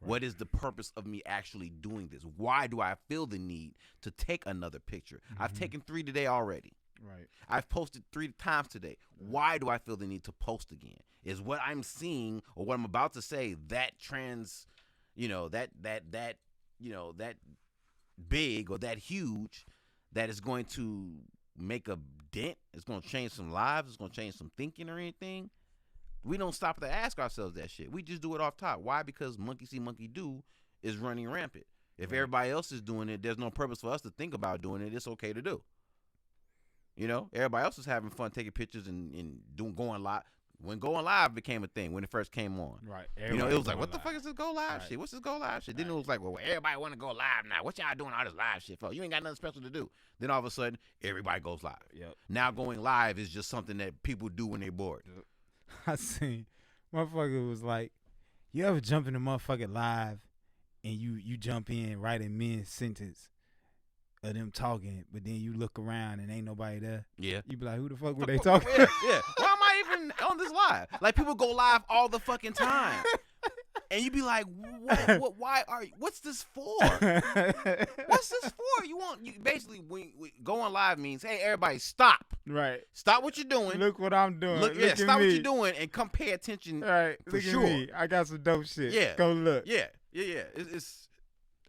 Right. What is the purpose of me actually doing this? Why do I feel the need to take another picture? Mm-hmm. I've taken 3 today already. Right. I've posted 3 times today. Why do I feel the need to post again? Is what I'm seeing or what I'm about to say that that big or that huge that is going to make a dent? It's going to change some lives. It's going to change some thinking or anything. We don't stop to ask ourselves that shit. We just do it off top. Why? Because monkey see, monkey do is running rampant. If everybody else is doing it, there's no purpose for us to think about doing it. It's okay to do. Everybody else is having fun taking pictures and going live. When going live became a thing, when it first came on. Right. It was like, what the fuck is this go live shit? What's this go live shit? Then it was like, well, everybody want to go live now. What y'all doing all this live shit for? You ain't got nothing special to do. Then all of a sudden, everybody goes live. Yep. Now going live is just something that people do when they're bored. Yep. I seen motherfucker was like, you ever jump in the motherfucking live and you jump in right in mid-sentence of them talking, but then you look around and ain't nobody there? Yeah. You be like, who the fuck were they talking? Yeah. Why am I even on this live? Like, people go live all the fucking time. And you be like, why are you, what's this for? What's this for? You basically, when going live means, hey, everybody stop. Right. Stop what you're doing. Look what I'm doing. Look stop what you're doing and come pay attention. Right. For look sure. At me. I got some dope shit. Yeah. Go look. Yeah.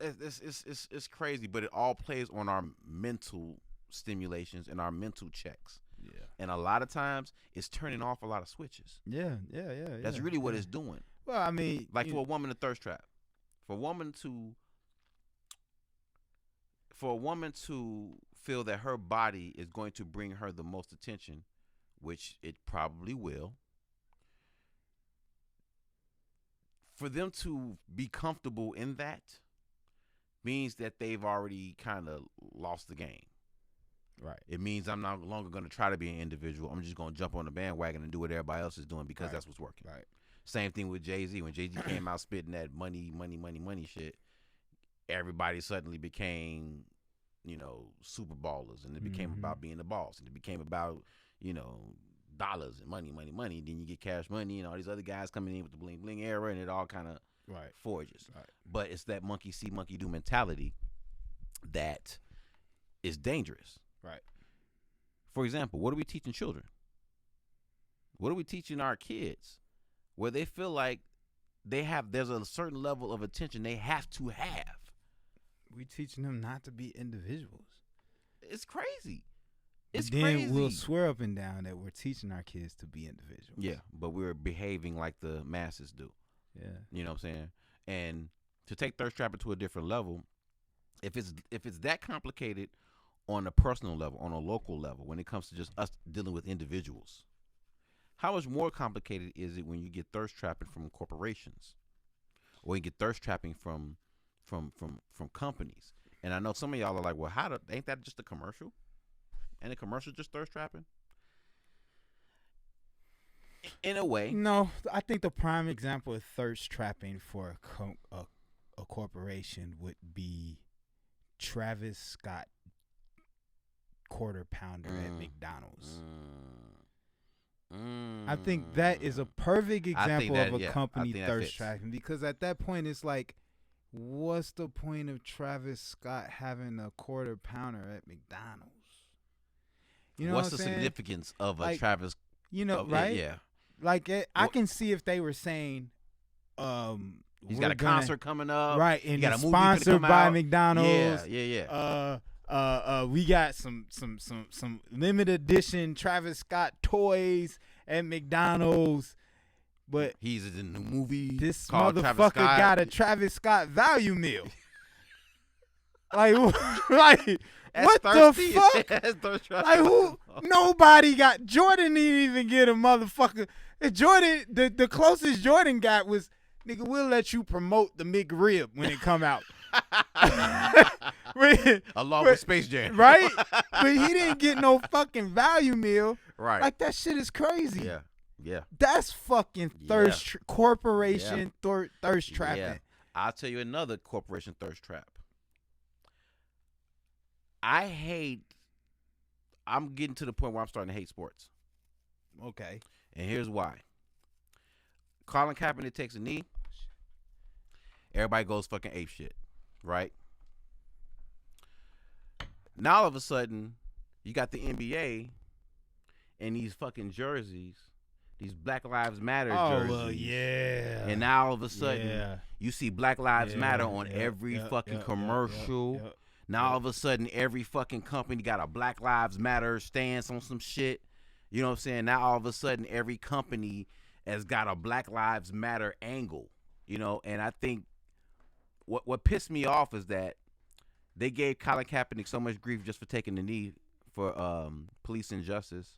It's crazy, but it all plays on our mental stimulations and our mental checks. Yeah. And a lot of times it's turning off a lot of switches. Yeah. That's really what it's doing. Well, I mean, like for a woman, a thirst trap. For a woman to feel that her body is going to bring her the most attention, which it probably will. For them to be comfortable in that means that they've already kind of lost the game. Right. It means I'm no longer going to try to be an individual. I'm just going to jump on the bandwagon and do what everybody else is doing because that's what's working. Right. Same thing with Jay-Z. When Jay-Z came out spitting that money shit, everybody suddenly became, super ballers. And it became about being the boss. And it became about, dollars and money. Then you get Cash Money and all these other guys coming in with the bling bling era, and it all kind of forges. Right. But it's that monkey see, monkey do mentality that is dangerous. Right. For example, what are we teaching children? What are we teaching our kids? Where they feel like there's a certain level of attention they have to have. We teaching them not to be individuals. It's crazy. It's crazy. We'll swear up and down that we're teaching our kids to be individuals. Yeah, but we're behaving like the masses do. Yeah. You know what I'm saying? And to take thirst trapping to a different level, if it's that complicated on a personal level, on a local level, when it comes to just us dealing with individuals, how much more complicated is it when you get thirst trapping from corporations, or you get thirst trapping from companies? And I know some of y'all are like, well, ain't that just a commercial? And the commercial just thirst trapping? In a way. No, I think the prime example of thirst trapping for a corporation would be Travis Scott quarter pounder at McDonald's. I think that is a perfect example of a company thirst trapping, because at that point it's like, what's the point of Travis Scott having a quarter pounder at McDonald's? You know what's what the saying? Significance of a like, Travis? Right? Yeah. Like I can see if they were saying, he's got a concert coming up, right? And got it's a movie sponsored by out. McDonald's. Yeah. We got some limited edition Travis Scott toys at McDonald's, but he's in the movie. This called motherfucker got a Travis Scott value meal. Like what thirsty. the fuck? Like who? Nobody got. Jordan didn't even get a motherfucker. Jordan, the closest Jordan got was, nigga, we'll let you promote the McRib when it come out. Along with Space Jam. Right? But he didn't get no fucking value meal. Right. Like, that shit is crazy. Yeah. That's fucking corporation thirst trapping. Yeah. I'll tell you another corporation thirst trap. I'm getting to the point where I'm starting to hate sports. Okay. And here's why. Colin Kaepernick takes a knee. Everybody goes fucking ape shit, right? Now all of a sudden, you got the NBA and these fucking jerseys, these Black Lives Matter jerseys. Oh, well, yeah. And now all of a sudden, you see Black Lives Matter on every fucking commercial. Now all of a sudden, every fucking company got a Black Lives Matter stance on some shit. You know what I'm saying? Now all of a sudden, every company has got a Black Lives Matter angle. You know, and I think what pissed me off is that they gave Colin Kaepernick so much grief just for taking the knee for police injustice.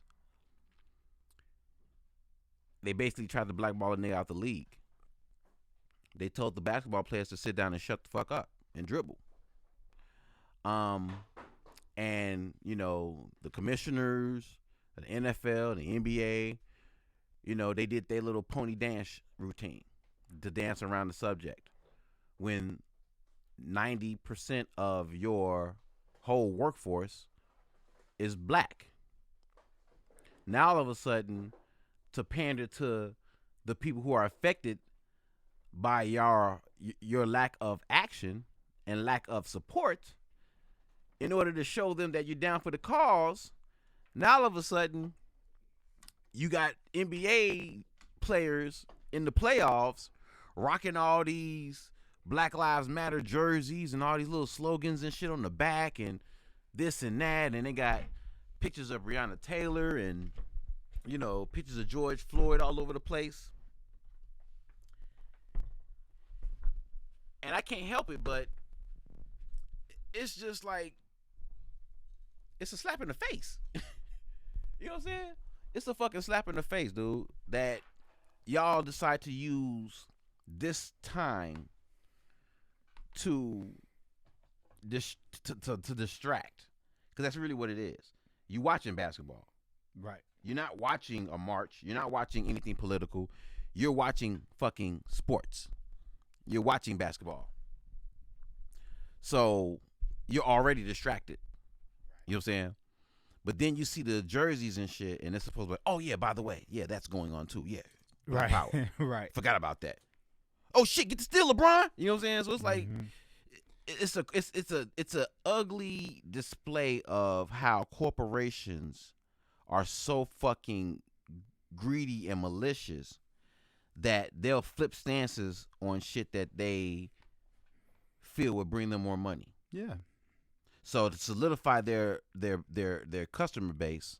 They basically tried to blackball a nigga out the league. They told the basketball players to sit down and shut the fuck up and dribble. And you know, the commissioners, the NFL, the NBA, you know, they did their little pony dance routine to dance around the subject. When 90% of your whole workforce is black. Now all of a sudden, to pander to the people who are affected by your lack of action and lack of support, in order to show them that you're down for the cause, now all of a sudden, you got NBA players in the playoffs rocking all these Black Lives Matter jerseys and all these little slogans and shit on the back and this and that, and they got pictures of Breonna Taylor and, you know, pictures of George Floyd all over the place. And I can't help it, but it's just like, it's a slap in the face. You know what I'm saying? It's a fucking slap in the face, dude, that y'all decide to use this time to distract, because that's really what it is. You watching basketball, right? You're not watching a march. You're not watching anything political. You're watching fucking sports. You're watching basketball. So you're already distracted. You know what I'm saying? But then you see the jerseys and shit, and it's supposed to be, oh yeah, by the way, yeah, that's going on too. Yeah, right, power. right. Forgot about that. Oh shit, get the steal, LeBron. You know what I'm saying? So it's like, it's a ugly display of how corporations are so fucking greedy and malicious that they'll flip stances on shit that they feel would bring them more money. Yeah. So to solidify their customer base,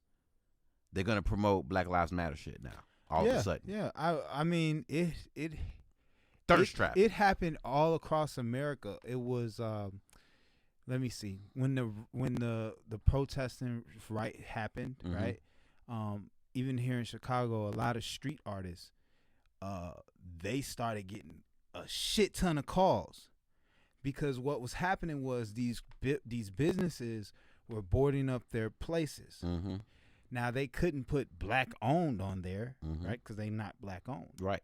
they're gonna promote Black Lives Matter shit now. All of a sudden. Yeah. I mean it thirst trap. It happened all across America. It was let me see. When the protesting happened, Mm-hmm. right? Even here in Chicago, a lot of street artists they started getting a shit ton of calls. Because what was happening was these businesses were boarding up their places. Mm-hmm. Now, they couldn't put black owned on there, Mm-hmm. right? Because they not black owned. Right.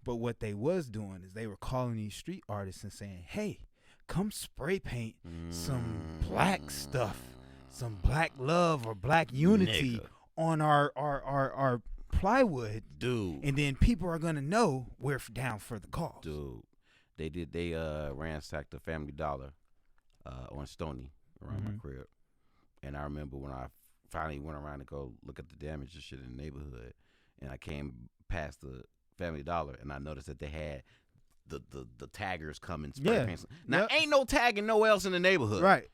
But what they was doing is they were calling these street artists and saying, hey, come spray paint some black stuff, some black love or black unity on our plywood. Dude. And then people are going to know we're down for the cause. Dude. They ransacked the Family Dollar on Stony around my crib. And I remember when I finally went around to go look at the damage and shit in the neighborhood, and I came past the Family Dollar and I noticed that they had the taggers come and spray paint. Now ain't no tagging nowhere else in the neighborhood. Right.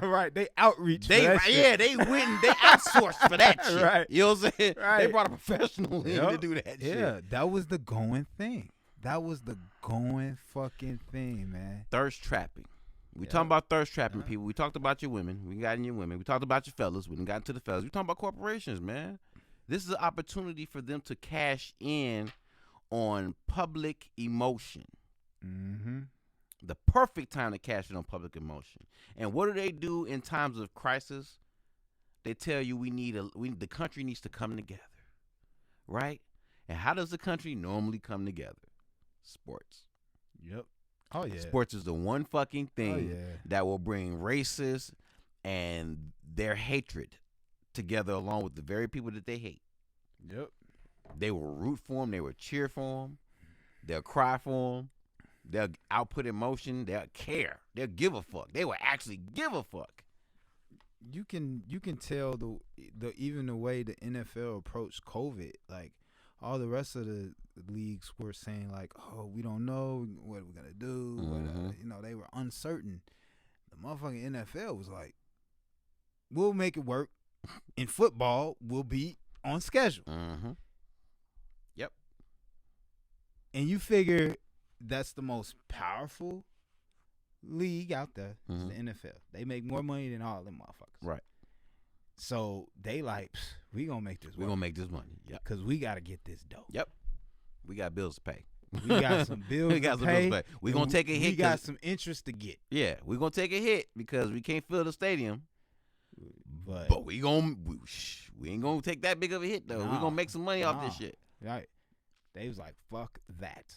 Right. They outreach. They they went they outsourced for that shit. Right. You know what I'm saying? Right. They brought a professional in to do that shit. Yeah, that was the going thing. That was the going fucking thing, man. Thirst trapping. We talking about thirst trapping people. We talked about your women. We got in your women. We talked about your fellas. We done got into the fellas. We talking about corporations, man. This is an opportunity for them to cash in on public emotion. Mm-hmm. The perfect time to cash in on public emotion. And what do they do in times of crisis? They tell you the country needs to come together, right? And how does the country normally come together? Sports. Yep. Oh yeah. Sports is the one fucking thing that will bring racists and their hatred together along with the very people that they hate. Yep. They will root for him. They will cheer for him. They'll cry for him. They'll output emotion. They'll care. They'll give a fuck. They will actually give a fuck. You can tell the even the way the NFL approached COVID. Like all the rest of the leagues were saying like, oh, we don't know what we're gonna do. They were uncertain. The motherfucking NFL was like, we'll make it work. In football, we'll be on schedule. Yep. And you figure that's the most powerful league out there is the NFL. They make more money than all them motherfuckers. Right. So they like, we gonna make this. We gonna make this money. Yep. Because we gotta get this dough. Yep. We got bills to pay. We got some bills to pay. We gonna take a hit. We got some interest to get. Yeah, we gonna take a hit because we can't fill the stadium. But we ain't gonna take that big of a hit though. We gonna make some money off this shit. Right. They was like, fuck that.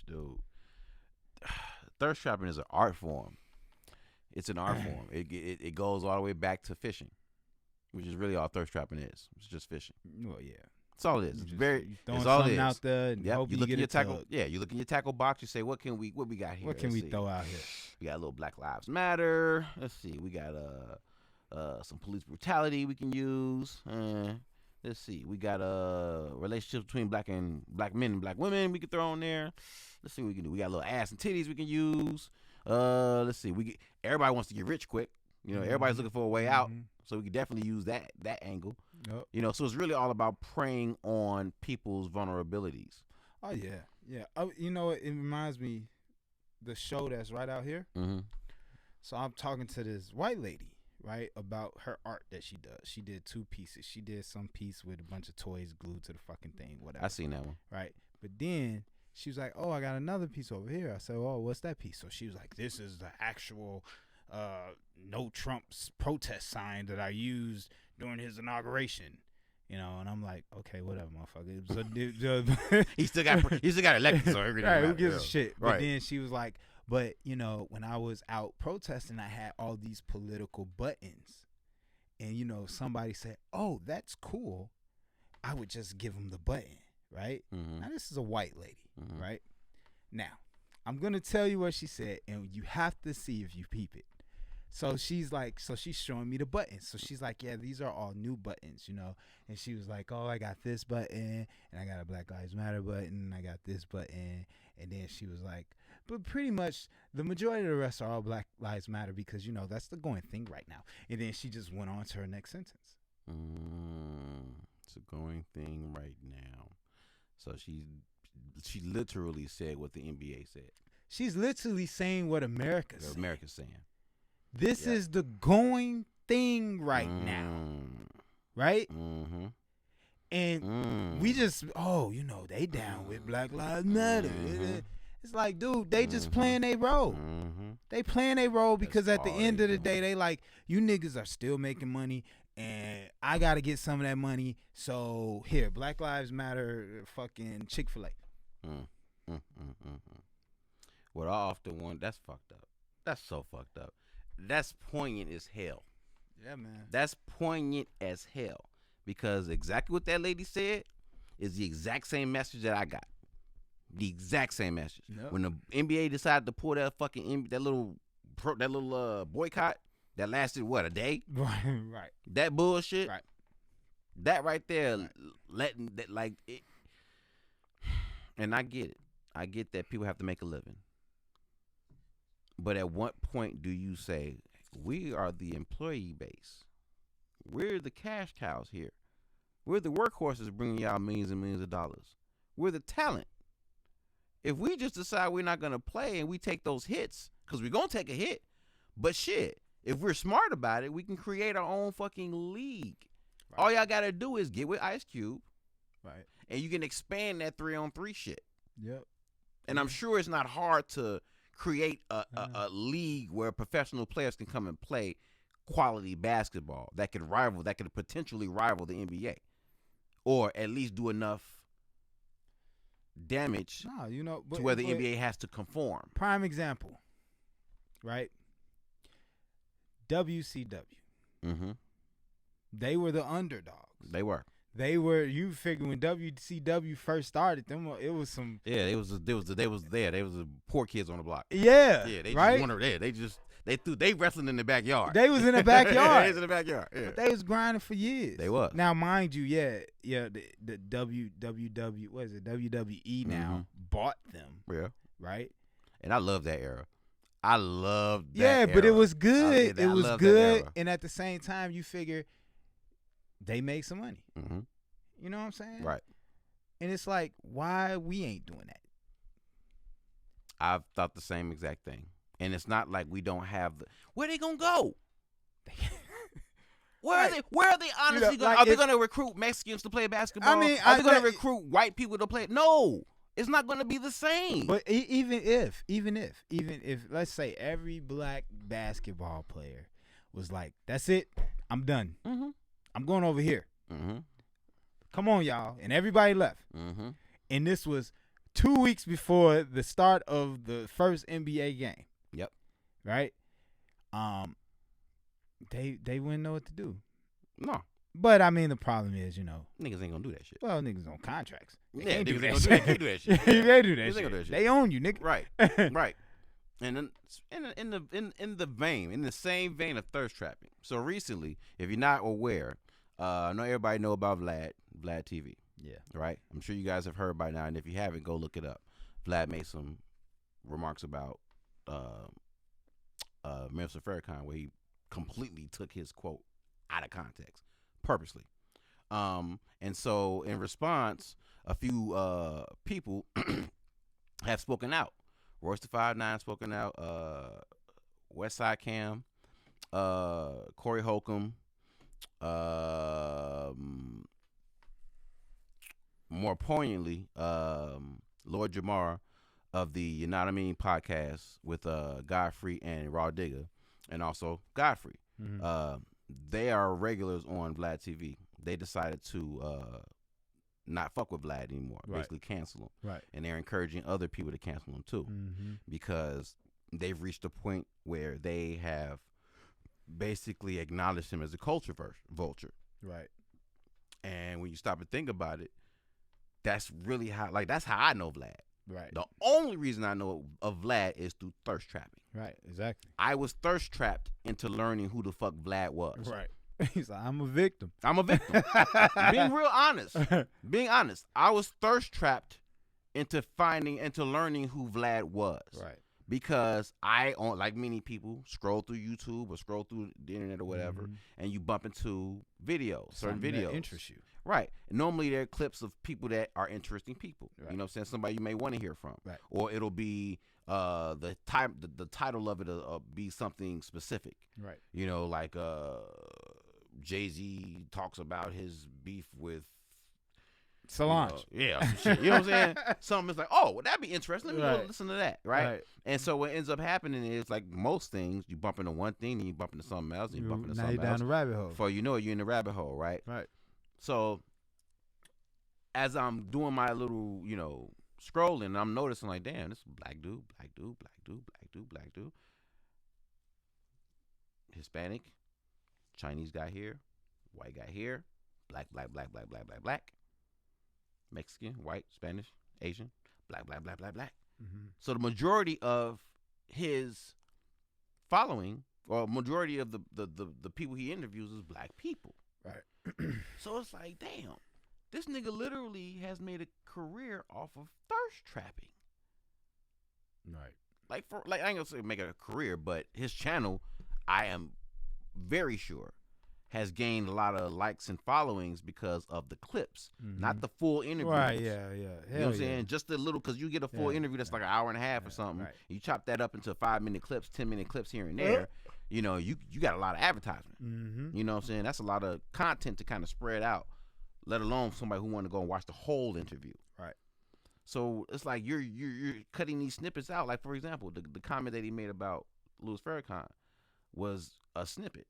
Dude. Thirst trapping is an art form. It's an art form. It goes all the way back to fishing, which is really all thirst trapping is. It's just fishing. Well, yeah. That's all it is. It's throwing all something it is. out there and hope you look get in your a tackle. tug. Yeah, you look in your tackle box. You say, what we got here? What can we throw out here? We got a little Black Lives Matter. Let's see. We got some police brutality we can use. Let's see. We got relationships between black men and black women we can throw on there. Let's see what we can do. We got a little ass and titties we can use. Let's see. Everybody wants to get rich quick. Everybody's looking for a way out. So we can definitely use that angle. Yep. So it's really all about preying on people's vulnerabilities. Oh yeah, yeah. It reminds me the show that's right out here. So I'm talking to this white lady, right, about her art that she does. She did 2 pieces. She did some piece with a bunch of toys glued to the fucking thing, whatever. I seen that one. Right, but then she was like, "Oh, I got another piece over here." I said, "Oh, what's that piece?" So she was like, "This is the actual no Trump's protest sign that I used during his inauguration." And I'm like, okay, whatever, motherfucker. So, he still got elected, so everything. Right, who gives a shit? Right. But then she was like, but when I was out protesting, I had all these political buttons, and somebody said, "Oh, that's cool." I would just give them the button, right? Now this is a white lady, right? Now I'm gonna tell you what she said, and you have to see if you peep it. So she's showing me the buttons. So she's like, yeah, these are all new buttons, And she was like, oh, I got this button, and I got a Black Lives Matter button, and I got this button. And then she was like, but pretty much the majority of the rest are all Black Lives Matter because, that's the going thing right now. And then she just went on to her next sentence. It's a going thing right now. So she literally said what the NBA said. She's literally saying what America's saying. America's saying. This is the going thing right now, right? And we just, they down with Black Lives Matter. It's like, dude, they just playing their role. They playing their role because at the end of the day, they like, you niggas are still making money, and I got to get some of that money. So here, Black Lives Matter, fucking Chick-fil-A. What I often want, that's fucked up. That's so fucked up. That's poignant as hell. Yeah, man. That's poignant as hell because exactly what that lady said is the exact same message that I got. The exact same message. Yep. When the NBA decided to pull that fucking that little boycott that lasted a day? Right. That bullshit. Right. That right there, letting that like it. And I get it. I get that people have to make a living. But at what point do you say, we are the employee base? We're the cash cows here. We're the workhorses bringing y'all millions and millions of dollars. We're the talent. If we just decide we're not going to play and we take those hits, because we're going to take a hit, but shit, if we're smart about it, we can create our own fucking league. Right. All y'all got to do is get with Ice Cube. Right. And you can expand that 3-on-3 shit. Yep. And I'm sure it's not hard to create a league where professional players can come and play quality basketball that could potentially rival the NBA, or at least do enough damage to where the NBA has to conform. Prime example, right? WCW. They were the underdogs. They were. They were, you figure when WCW first started, it was some. Yeah, they was the poor kids on the block. Yeah, Yeah, they right? just wanted there. They wrestling in the backyard. They was in the backyard. They was in the backyard. Yeah. But they was grinding for years. They was. Now, mind you, the WWW, what is it? WWE now bought them. Yeah. Right? And I love that era. I love that era. But it was good. It was good. And at the same time, you figure they make some money. Mm-hmm. You know what I'm saying? Right. And it's like, why we ain't doing that? I've thought the same exact thing. And it's not like we don't have where they gonna go? Where are they honestly going? Are they gonna recruit Mexicans to play basketball? Are they gonna recruit white people to play? No. It's not gonna be the same. But even if let's say every black basketball player was like, that's it, I'm done. Mm-hmm. I'm going over here. Mm-hmm. Come on, y'all. And everybody left. Mm-hmm. And this was 2 weeks before the start of the first NBA game. Yep. Right? They wouldn't know what to do. No. But I mean, the problem is, niggas ain't gonna do that shit. Well, niggas on contracts. They Yeah, can't niggas do that ain't shit. gonna do that shit. They do that Niggas ain't gonna do that shit. shit. They own you, nigga. Right. Right. And then in the same vein of thirst trapping. So recently, if you're not aware, I know everybody know about Vlad TV. Yeah. Right? I'm sure you guys have heard by now, and if you haven't, go look it up. Vlad made some remarks about Mr. Farrakhan where he completely took his quote out of context, purposely. And so in response, a few people have spoken out. Royce the 5'9" spoken out. Westside Cam, Corey Holcomb, more poignantly, Lord Jamar of the You Know What I Mean podcast with Godfrey and Raw Digger, and also Godfrey. Mm-hmm. They are regulars on Vlad TV. They decided to not fuck with Vlad anymore, basically cancel him. Right. And they're encouraging other people to cancel him too, because they've reached a point where they have basically acknowledged him as a culture vulture. Right. And when you stop and think about it, that's really that's how I know Vlad. Right. The only reason I know of Vlad is through thirst trapping. Right, exactly. I was thirst trapped into learning who the fuck Vlad was. Right. He's like, I'm a victim. Being real honest. I was thirst trapped into learning who Vlad was. Right. Because I, like many people, scroll through YouTube or scroll through the internet or whatever, and you bump into videos, certain videos. That interest you. Right. And normally they're clips of people that are interesting people. Right. You know what I'm saying? Somebody you may want to hear from. Right. Or it'll be the title of it be something specific. Right. You know, like Jay-Z talks about his beef with Solange. You know some shit. You know what I'm saying? Something is like, oh, well, that'd be interesting. Let me go listen to that, right? And so what ends up happening is, like most things, you bump into one thing, then you bump into something else, and you bump into something else. Now you're down the rabbit hole. Before you know it, you're in the rabbit hole, right? Right. So as I'm doing my little, scrolling, I'm noticing like, damn, this is black dude, Hispanic, Chinese guy here, white guy here, black, Mexican, white, Spanish, Asian, black. Mm-hmm. So the majority of his following, or majority of the people he interviews, is black people. Right. So it's like, damn, this nigga literally has made a career off of thirst trapping. Right. I ain't gonna say make it a career, but his channel, I am very sure, has gained a lot of likes and followings because of the clips, not the full interview. Right, yeah. You know what I'm saying? Just a little, because you get a full interview that's like an hour and a half or something. Right. You chop that up into 5-minute clips, 10-minute clips here and there. You got a lot of advertisement. You know what I'm saying? That's a lot of content to kind of spread out, let alone somebody who want to go and watch the whole interview. Right. So it's like you're cutting these snippets out. Like, for example, the comment that he made about Louis Farrakhan was a snippet.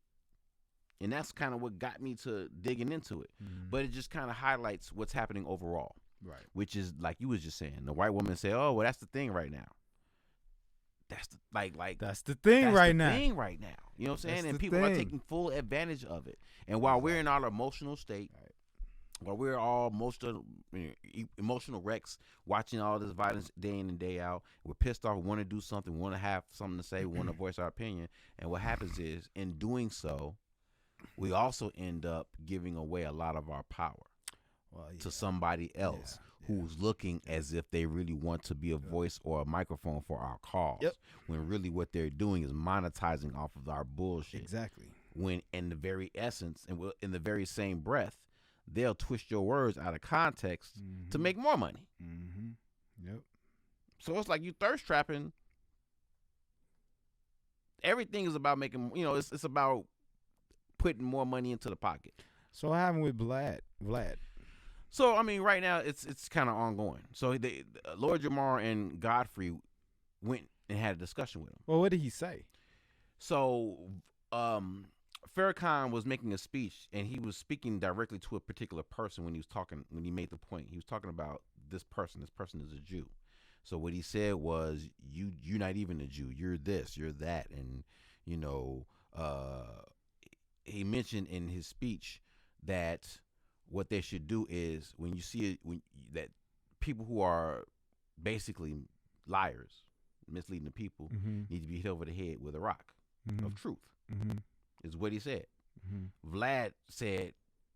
And that's kind of what got me to digging into it. But it just kind of highlights what's happening overall. Right. Which is, like you was just saying, the white woman say, oh, well, that's the thing right now. That's the that's the thing right now. You know what I'm saying? And people are taking full advantage of it. And while we're in our emotional state, while we're all emotional wrecks watching all this violence day in and day out. We're pissed off. We want to do something. We want to have something to say. We want to voice our opinion. And what happens is, in doing so, we also end up giving away a lot of our power to somebody else who's looking as if they really want to be a voice or a microphone for our cause. When really what they're doing is monetizing off of our bullshit. Exactly. When in the very essence and in the very same breath, they'll twist your words out of context to make more money. Yep. So it's like you thirst trapping. Everything is about making, it's about putting more money into the pocket. So what happened with Vlad? So I mean, right now it's kind of ongoing. So Lord Jamar and Godfrey went and had a discussion with him. Well, what did he say? So Farrakhan was making a speech, and he was speaking directly to a particular person when he made the point. He was talking about this person. This person is a Jew. So what he said was, you're not even a Jew. You're this, you're that. And, he mentioned in his speech that what they should do is, when you see it, that people who are basically liars, misleading the people, need to be hit over the head with a rock of truth, is what he said. Vlad said,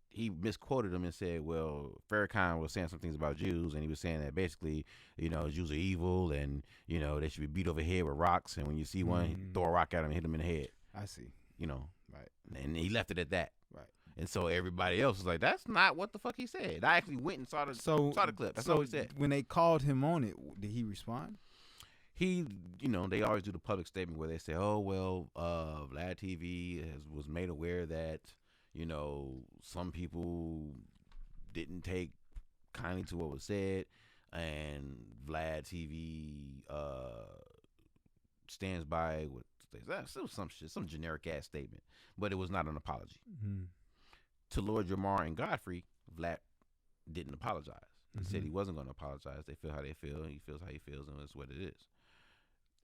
he misquoted him and said, well, Farrakhan was saying some things about Jews, and he was saying that basically, Jews are evil, and, they should be beat over the head with rocks, and when you see one, throw a rock at him and hit him in the head. I see. Right. And he left it at that. Right. And so everybody else was like, that's not what the fuck he said. I actually went and saw the clip. That's all he said. When they called him on it, did he respond? He, they always do the public statement where they say, oh, well, Vlad TV was made aware that, some people didn't take kindly to what was said, and Vlad TV stands by what that's some shit, some generic ass statement, but it was not an apology. To Lord Jamar and Godfrey, Vlad didn't apologize. He said he wasn't going to apologize. They feel how they feel. He feels how he feels, and that's what it is.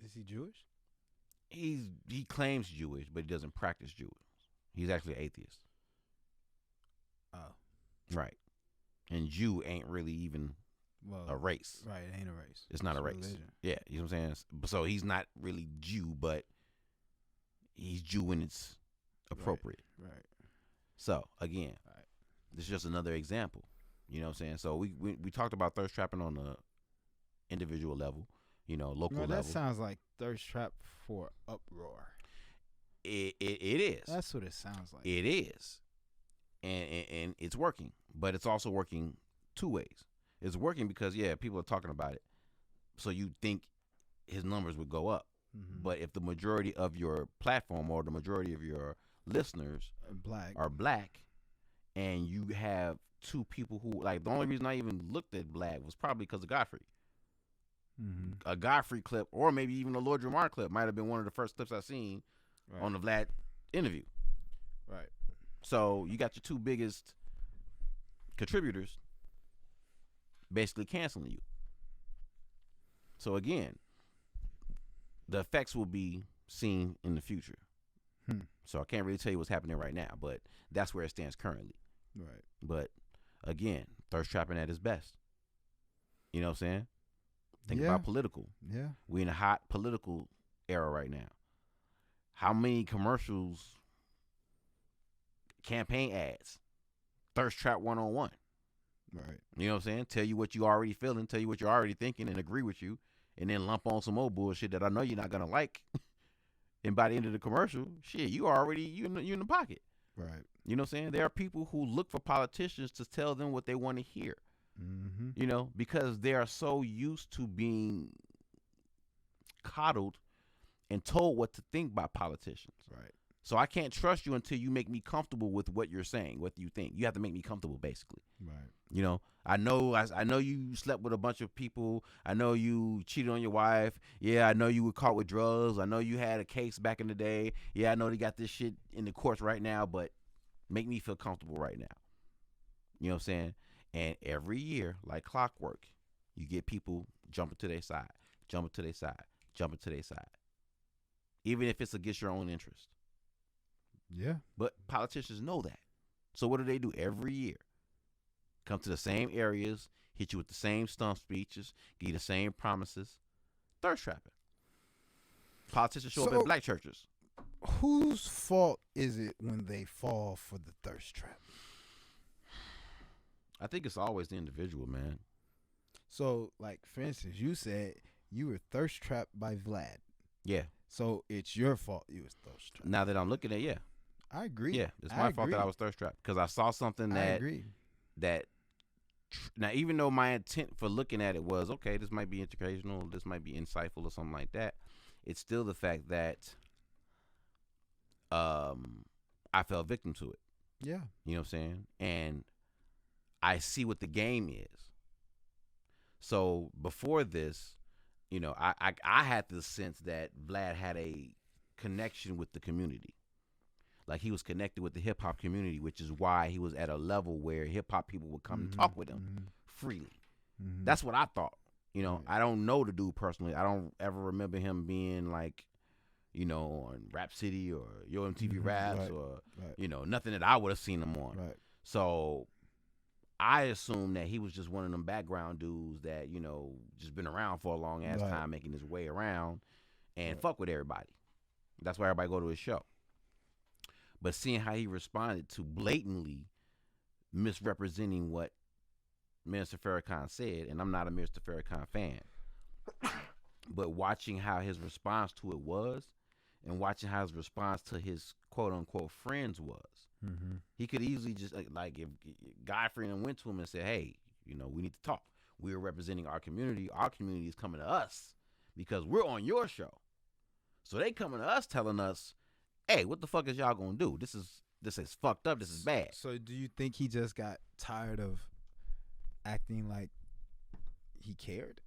Is he Jewish? He claims Jewish, but he doesn't practice Jewish. He's actually an atheist. Oh. Right. And Jew ain't really even a race. Right, it ain't a race. It's not a race. Religion. Yeah, you know what I'm saying? So he's not really Jew, but he's Jew when it's appropriate. Right. So, again, this is just another example. You know what I'm saying? So we talked about thirst trapping on the individual level, local level. That sounds like thirst trap for uproar. It is. That's what it sounds like. It is. And it's working, but it's also working two ways. It's working because, people are talking about it. So you think his numbers would go up. But if the majority of your platform or the majority of your listeners are black, and you have two people who, like, the only reason I even looked at black was probably because of Godfrey. A Godfrey clip, or maybe even a Lord Jamar clip, might have been one of the first clips I seen on the Vlad interview. Right. So you got your two biggest contributors basically canceling you. So again, the effects will be seen in the future. So I can't really tell you what's happening right now, but that's where it stands currently. Right. But again, thirst trapping at its best. You know what I'm saying? Think about political. Yeah. We're in a hot political era right now. How many commercials, campaign ads, thirst trap 101? Right. You know what I'm saying? Tell you what you already feeling, tell you what you're already thinking, and agree with you, and then lump on some old bullshit that I know you're not gonna like. And by the end of the commercial, shit, you in the pocket. Right. You know what I'm saying? There are people who look for politicians to tell them what they want to hear. Because they are so used to being coddled and told what to think by politicians. Right. So I can't trust you until you make me comfortable with what you're saying, what you think. You have to make me comfortable, basically. Right. I know you slept with a bunch of people. I know you cheated on your wife. Yeah, I know you were caught with drugs. I know you had a case back in the day. Yeah, I know they got this shit in the courts right now, but make me feel comfortable right now. You know what I'm saying? And every year, like clockwork, you get people jumping to their side, jumping to their side, jumping to their side, even if it's against your own interest. Yeah. But politicians know that. So what do? Every year come to the same areas, hit you with the same stump speeches, give you the same promises. Thirst trapping. Politicians show up at black churches. Whose fault is it when they fall for the thirst trap? I think it's always the individual, man. So, like, for instance, you said you were thirst trapped by Vlad. Yeah. So it's your fault you was thirst trapped. Now that I'm looking at, yeah. I agree. Yeah, it's my fault that I was thirst trapped because I saw something that I agree. Now, even though my intent for looking at it was, okay, this might be educational, this might be insightful or something like that, it's still the fact that I fell victim to it. Yeah. You know what I'm saying? And I see what the game is. So before this, you know, I had the sense that Vlad had a connection with the community. Like he was connected with the hip hop community, which is why he was at a level where hip hop people would come and talk with him freely. That's what I thought. You know, I don't know the dude personally. I don't ever remember him being like, you know, on Rap City or Yo MTV Raps or, you know, nothing that I would have seen him on. Right. So I assume that he was just one of them background dudes that, you know, just been around for a long ass time, making his way around and fuck with everybody. That's why everybody go to his show. But seeing how he responded to blatantly misrepresenting what Minister Farrakhan said, and I'm not a Minister Farrakhan fan, but watching how his response to it was, and watching how his response to his quote unquote friends was, he could easily just like if Godfrey went to him and said, "Hey, you know, we need to talk. We're representing our community. Our community is coming to us because we're on your show. So they coming to us telling us, hey, what the fuck is y'all gonna do? This is fucked up. This is bad." So do you think he just got tired of acting like he cared?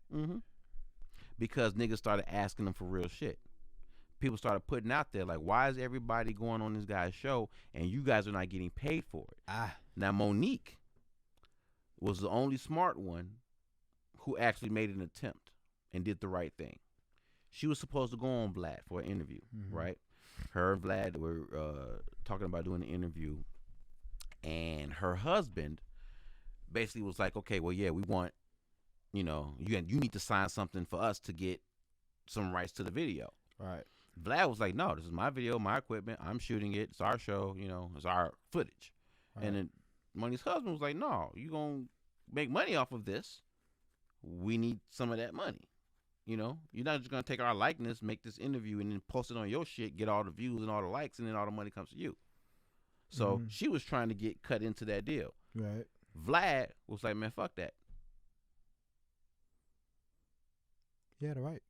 Because niggas started asking him for real shit. People started putting out there like, why is everybody going on this guy's show and you guys are not getting paid for it? Now Monique was the only smart one who actually made an attempt and did the right thing. She was supposed to go on Vlad for an interview, right? Her and Vlad were talking about doing an interview, and her husband basically was like, okay, well, yeah, we want, you know, you need to sign something for us to get some rights to the video. Right. Vlad was like, no, this is my video, my equipment. I'm shooting it. It's our show, you know, it's our footage. Right. And then Money's husband was like, no, you going to make money off of this. We need some of that money. You know, you're not just going to take our likeness, make this interview, and then post it on your shit, get all the views and all the likes, and then all the money comes to you. So she was trying to get cut into that deal. Right. Vlad was like, man, fuck that. He had a right.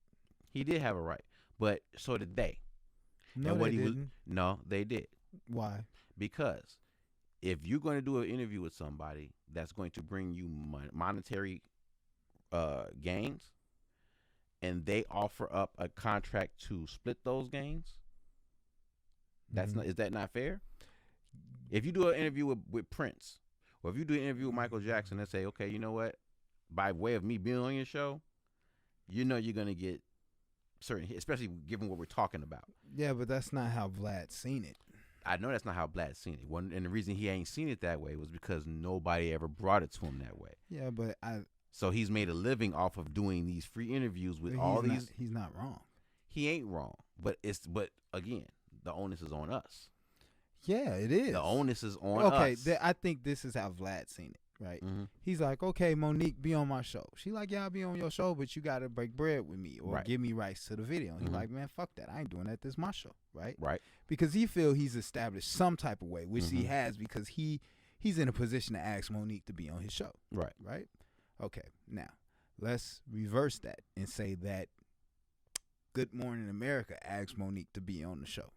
He did have a right. But so did they. No, and what they he didn't. Was, no, they did. Why? Because if you're going to do an interview with somebody that's going to bring you monetary gains, and they offer up a contract to split those gains, that's not, is that not fair? If you do an interview with Prince, or if you do an interview with Michael Jackson and say, okay, you know what, by way of me being on your show, you know you're going to get certain hits, especially given what we're talking about. Yeah, but that's not how Vlad's seen it. I know that's not how Vlad's seen it. And the reason he ain't seen it that way was because nobody ever brought it to him that way. Yeah, but So he's made a living off of doing these free interviews with all these. He's not wrong. He ain't wrong, but again, the onus is on us. Yeah, it is. The onus is on us. Okay, I think this is how Vlad's seen it. Right. He's like, okay, Monique, be on my show. She like, yeah, I'll be on your show, but you got to break bread with me or give me rights to the video. And he's like, man, fuck that. I ain't doing that. This is my show. Right. Right. Because he feel he's established some type of way, which he has because he's in a position to ask Monique to be on his show. Right. Right. Okay. Now, let's reverse that and say that Good Morning America asked Monique to be on the show.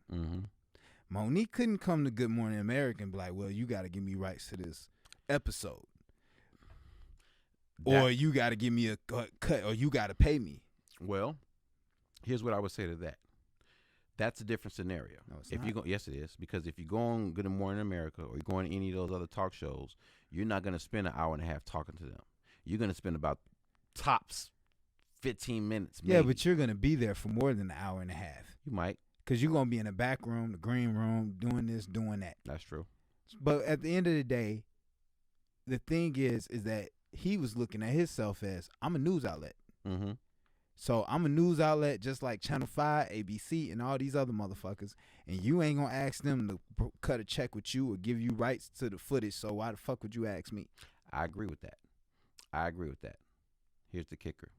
Monique couldn't come to Good Morning America and be like, well, you got to give me rights to this episode. Or you got to give me a cut, or you got to pay me. Well, here's what I would say to that. That's a different scenario. No, it's if not. you go, yes, it is, because if you go on Good Morning America or you go on any of those other talk shows, you're not going to spend an hour and a half talking to them. You're going to spend about tops 15 minutes. Maybe. Yeah, but you're going to be there for more than an hour and a half. You might, because you're going to be in the back room, the green room, doing this, doing that. That's true. But at the end of the day, the thing is that he was looking at himself as, I'm a news outlet. Mm-hmm. So I'm a news outlet just like Channel 5, ABC, and all these other motherfuckers. And you ain't going to ask them to cut a check with you or give you rights to the footage. So why the fuck would you ask me? I agree with that. Here's the kicker.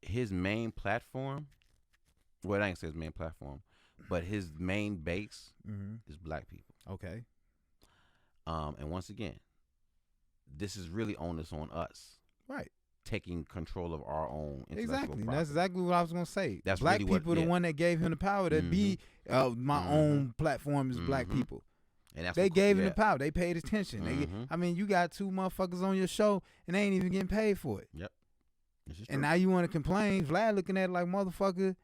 His main platform, well, I ain't say his main platform, but his main base is black people. Okay. And once again, this is really onus on us. Right. Taking control of our own intellectual Exactly. property. That's exactly what I was gonna say. That's black really people, the one that gave him the power to be my own platform is black people. And that's they gave him yeah. the power. They paid attention. I mean, you got 2 motherfuckers on your show and they ain't even getting paid for it. Yep. This is And true. now you want to complain? Vlad looking at it like, motherfucker,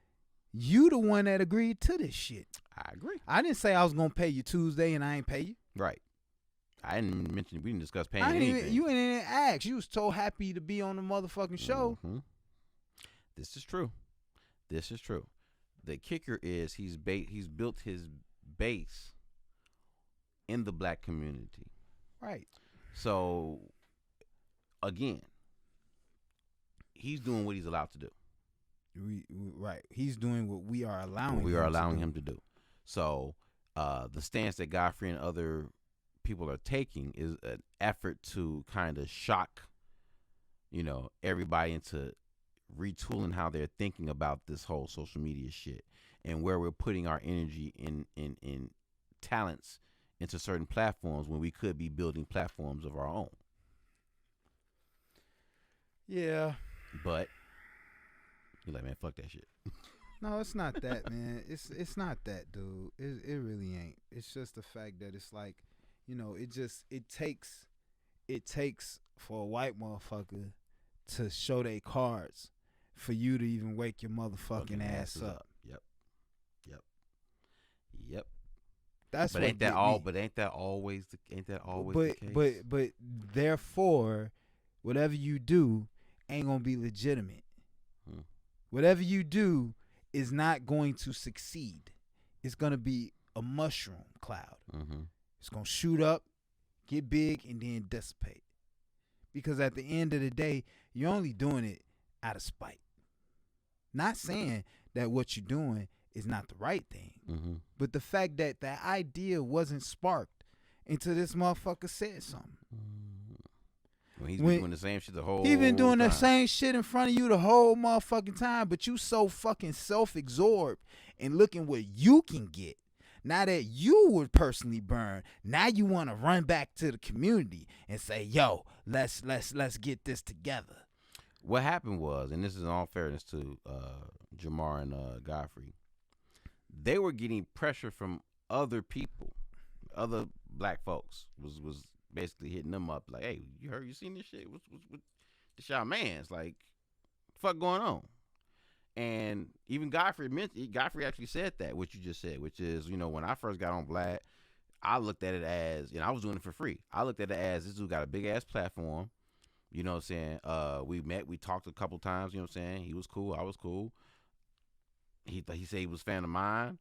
you the one that agreed to this shit. I agree. I didn't say I was gonna pay you Tuesday and I ain't pay you. Right. I didn't mention, we didn't discuss paying I didn't anything. you ain't even ask. You was so happy to be on the motherfucking show. This is true. The kicker is he's built his base in the black community. Right. So again, he's doing what he's allowed to do. Right. He's doing what we are allowing. Him to do. So the stance that Godfrey and other people are taking is an effort to kind of shock, everybody into retooling how they're thinking about this whole social media shit and where we're putting our energy in talents into certain platforms when we could be building platforms of our own. Yeah. But you're like, man, fuck that shit. No, it's not that, man. It's not that, dude. It really ain't. It's just the fact that it's like, it takes for a white motherfucker to show their cards for you to even wake your motherfucking ass up. Yep. That's but what ain't that all? But ain't that always the case? But therefore, whatever you do ain't gonna be legitimate. Whatever you do is not going to succeed. It's gonna be a mushroom cloud. It's gonna shoot up, get big, and then dissipate. Because at the end of the day, you're only doing it out of spite. Not saying that what you're doing is not the right thing, but the fact that that idea wasn't sparked until this motherfucker said something. When he's been doing the same shit the whole time. He been doing the same shit in front of you the whole motherfucking time, but you so fucking self-absorbed and looking what you can get. Now that you were personally burned, now you want to run back to the community and say, "Yo, let's get this together." What happened was, and this is in all fairness to Jamar and Godfrey, they were getting pressure from other people, other black folks was basically hitting them up like, "Hey, you seen this shit? What's this y'all man's like? Fuck going on?" And even Godfrey actually said that, what you just said, which is, when I first got on Vlad, I looked at it as, I was doing it for free. I looked at it as, this dude got a big ass platform. You know what I'm saying? We met, we talked a couple times, you know what I'm saying? He was cool, I was cool. He said he was a fan of mine.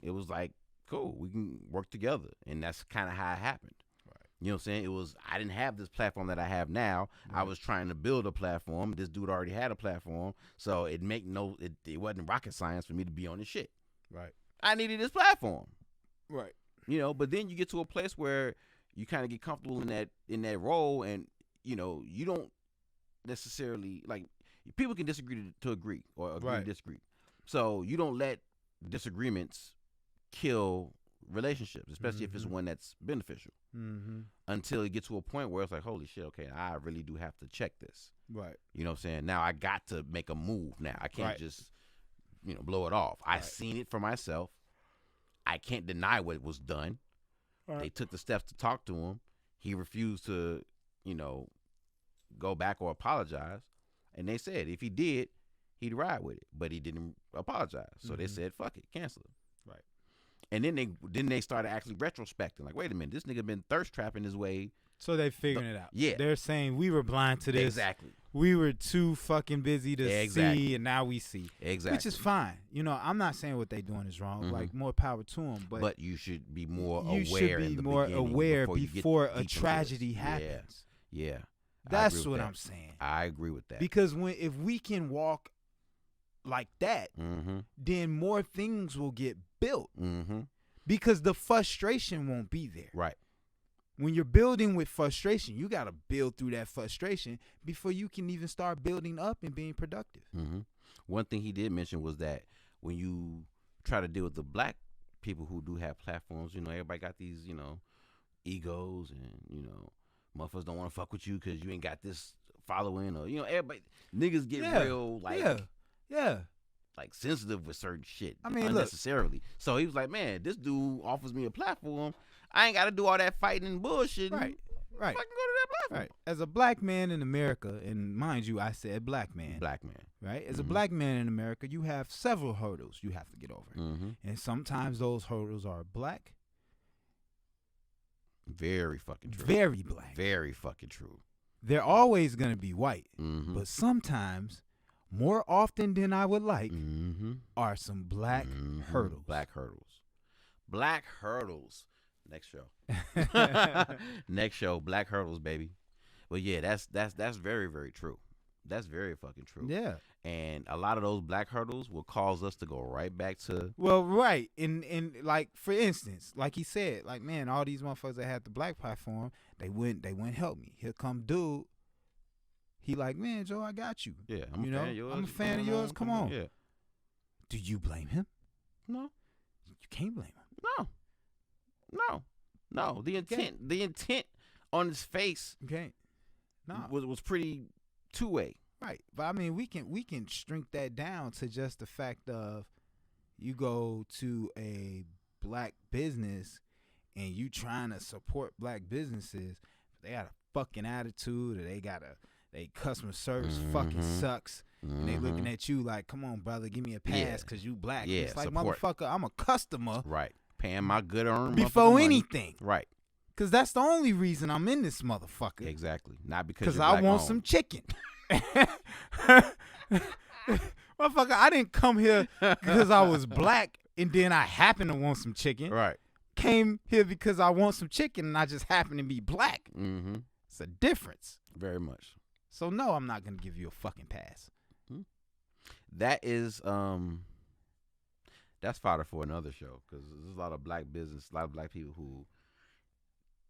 It was like, cool, we can work together. And that's kind of how it happened. You know what I'm saying? I didn't have this platform that I have now. Right. I was trying to build a platform. This dude already had a platform. So it wasn't rocket science for me to be on this shit. Right. I needed this platform. Right. But then you get to a place where you kind of get comfortable in that role, and you don't necessarily, like, people can disagree to agree or agree to disagree. So you don't let disagreements kill relationships, especially if it's one that's beneficial. Until it gets to a point where it's like, holy shit, okay, I really do have to check this. Right. You know what I'm saying? Now I got to make a move now. I can't just, blow it off. I seen it for myself. I can't deny what was done. They took the steps to talk to him. He refused to, go back or apologize. And they said if he did, he'd ride with it. But he didn't apologize. So they said, fuck it, cancel it. Right. And then they started actually retrospecting. Like, wait a minute, this nigga been thirst trapping his way. So they figuring it out. Yeah. They're saying we were blind to this. Exactly. we were too fucking busy to see, and now we see. Exactly. Which is fine. You know, I'm not saying what they doing is wrong. Like, more power to them. But you should be more aware. You should be more aware before a tragedy happens. Yeah. That's what I'm saying. I agree with that. Because if we can walk like that, then more things will get built. Because the frustration won't be there. Right. When you're building with frustration, you got to build through that frustration before you can even start building up and being productive. One thing he did mention was that when you try to deal with the black people who do have platforms, you know, everybody got these, you know, egos, and, you know, motherfuckers don't want to fuck with you because you ain't got this following, or, you know, everybody, niggas get real, like, like sensitive with certain shit. I mean, unnecessarily. Look, so he was like, man, this dude offers me a platform. I ain't got to do all that fighting and bullshit. Right. I can go to that platform. Right. As a black man in America, and mind you, I said black man. Black man. Right. As a black man in America, you have several hurdles you have to get over. And sometimes those hurdles are black. Very fucking true. Very black. Very fucking true. They're always going to be white. But sometimes, more often than I would like, are some black hurdles. Black hurdles. Black hurdles. Next show. Next show, black hurdles, baby. But yeah, that's very, very true. That's very fucking true. Yeah. And a lot of those black hurdles will cause us to go right back to. Well, right. And like, for instance, like he said, like, man, all these motherfuckers that had the black platform, they wouldn't help me. Here come dude. He like, man, Joe, I got you. Yeah, I'm a fan of yours. I'm a fan of yours. Come on. Yeah. Do you blame him? No. You can't blame him. No. The intent on his face was pretty two-way. Right. But I mean, we can shrink that down to just the fact of you go to a black business and you trying to support black businesses, but they got a fucking attitude, or they customer service fucking sucks. And they looking at you like, come on, brother, give me a pass because you black. Yeah, it's like, support. Motherfucker, I'm a customer. Right. Paying my good earned before anything. Right. Because that's the only reason I'm in this motherfucker. Exactly. Not because I want some chicken. Motherfucker, I didn't come here because I was black and then I happen to want some chicken. Right. Came here because I want some chicken and I just happen to be black. It's a difference. Very much. So no, I'm not going to give you a fucking pass. That is that's fodder for another show, because there's a lot of black business, a lot of black people who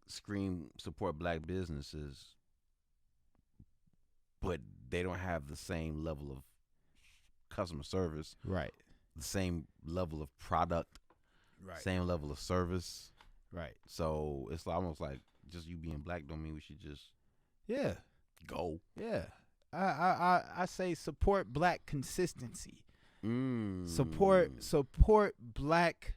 scream support black businesses, but they don't have the same level of customer service, right? The same level of product, right? Same level of service, right? So it's almost like just you being black don't mean we should just go. Yeah. I say support black consistency. Support black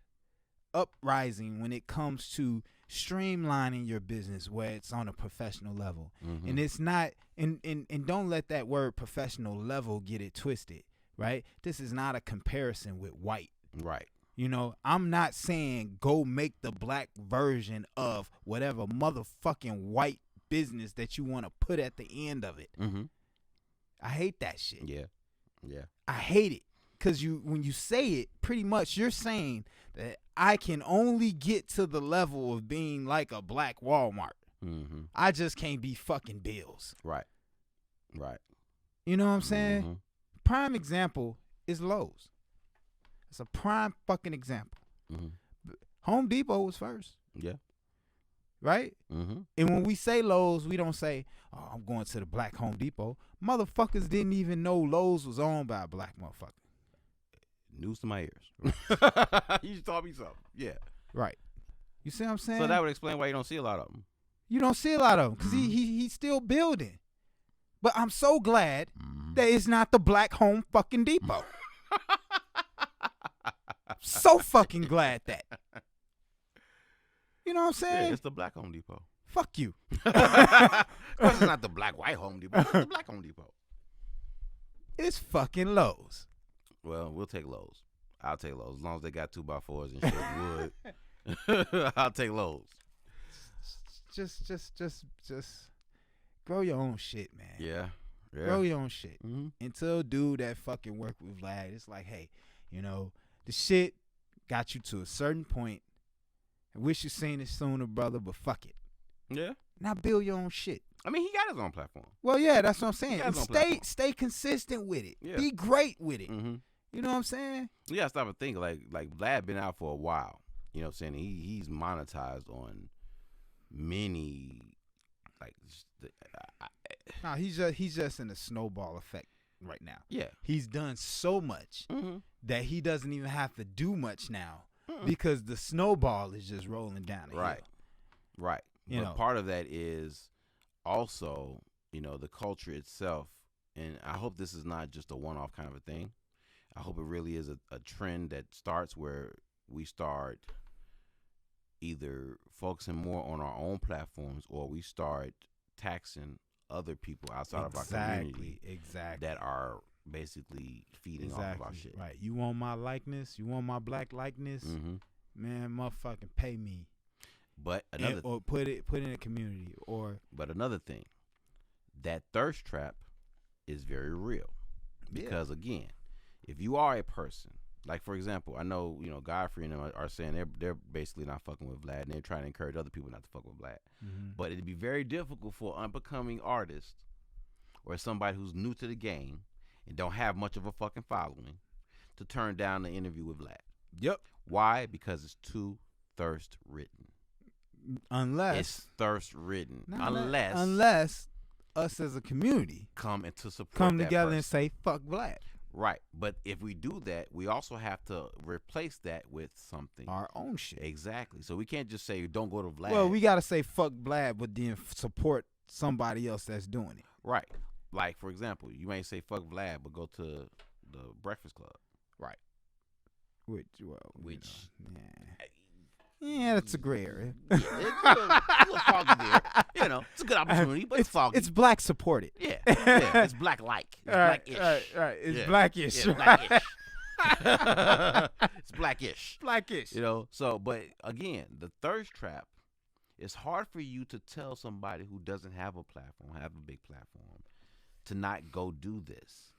uprising when it comes to streamlining your business where it's on a professional level. And it's not and don't let that word professional level get it twisted, right? This is not a comparison with white. Right. You know, I'm not saying go make the black version of whatever motherfucking white business that you want to put at the end of it. I hate that shit. Yeah. I hate it. Because when you say it, pretty much you're saying that I can only get to the level of being like a black Walmart. I just can't be fucking Bills. Right. You know what I'm saying? Prime example is Lowe's. It's a prime fucking example. Home Depot was first. Yeah. Right? And when we say Lowe's, we don't say, oh, I'm going to the black Home Depot. Motherfuckers didn't even know Lowe's was owned by a black motherfucker. News to my ears. You just taught me something. Yeah. Right. You see what I'm saying? So that would explain why you don't see a lot of them. You don't see a lot of them because he's still building. But I'm so glad that it's not the black Home fucking Depot. So fucking glad that. You know what I'm saying? Yeah, it's the black Home Depot. Fuck you. It's not the black white Home Depot. It's the black Home Depot. It's fucking Lowe's. Well, we'll take Lowe's. I'll take Lowe's as long as they got 2x4s and shit wood. I'll take Lowe's. Just grow your own shit, man. Yeah. Yeah. Grow your own shit. Mm-hmm. Until dude that fucking work with Vlad, it's like, hey, you know, the shit got you to a certain point. I wish you seen it sooner, brother, but fuck it. Yeah. Now build your own shit. I mean, he got his own platform. Well, yeah, that's what I'm saying. He got And his own platform. stay consistent with it. Yeah. Be great with it. Mm-hmm. You know what I'm saying? You gotta stop and think. Like Vlad been out for a while. You know what I'm saying? He's monetized on many, like, No, he's just in a snowball effect right now. yeah. He's done so much Mm-hmm. that he doesn't even have to do much now because the snowball is just rolling down the Right. hill. Right. You But know. part of that is also, you know, the culture itself. And I hope this is not just a one-off kind of a thing. I hope it really is a trend that starts where we start either focusing more on our own platforms or we start taxing other people outside of our community Exactly. that are basically feeding off of our shit. Right. You want my likeness? You want my black likeness? Mm-hmm. Man, motherfucking pay me. But another Or put it in a community or But another thing, that thirst trap is very real. Because again, if you are a person, like for example, I know, you know, Godfrey and them are saying they're basically not fucking with Vlad and they're trying to encourage other people not to fuck with Vlad. Mm-hmm. But it'd be very difficult for an unbecoming artist or somebody who's new to the game and don't have much of a fucking following to turn down the interview with Vlad. Yep. Why? Because it's too thirst ridden. Unless It's thirst ridden. Not Unless us as a community come into support come that together person. and say fuck Vlad. Right. But if we do that, we also have to replace that with something. Our own shit. Exactly. So we can't just say don't go to Vlad. Well, we gotta say fuck Vlad, but then support somebody else that's doing it. right. Like for example, you may say fuck Vlad, but go to the Breakfast Club. Right. Which Yeah. yeah, that's a gray area. It's a little foggy there. You know, it's a good opportunity, but it's foggy. It's black supported. yeah. It's black-like. It's blackish. Right. It's Yeah. blackish. Yeah, blackish. It's blackish. Blackish. You know, so, but again, the thirst trap, it's hard for you to tell somebody who doesn't have a platform, have a big platform, to not go do this.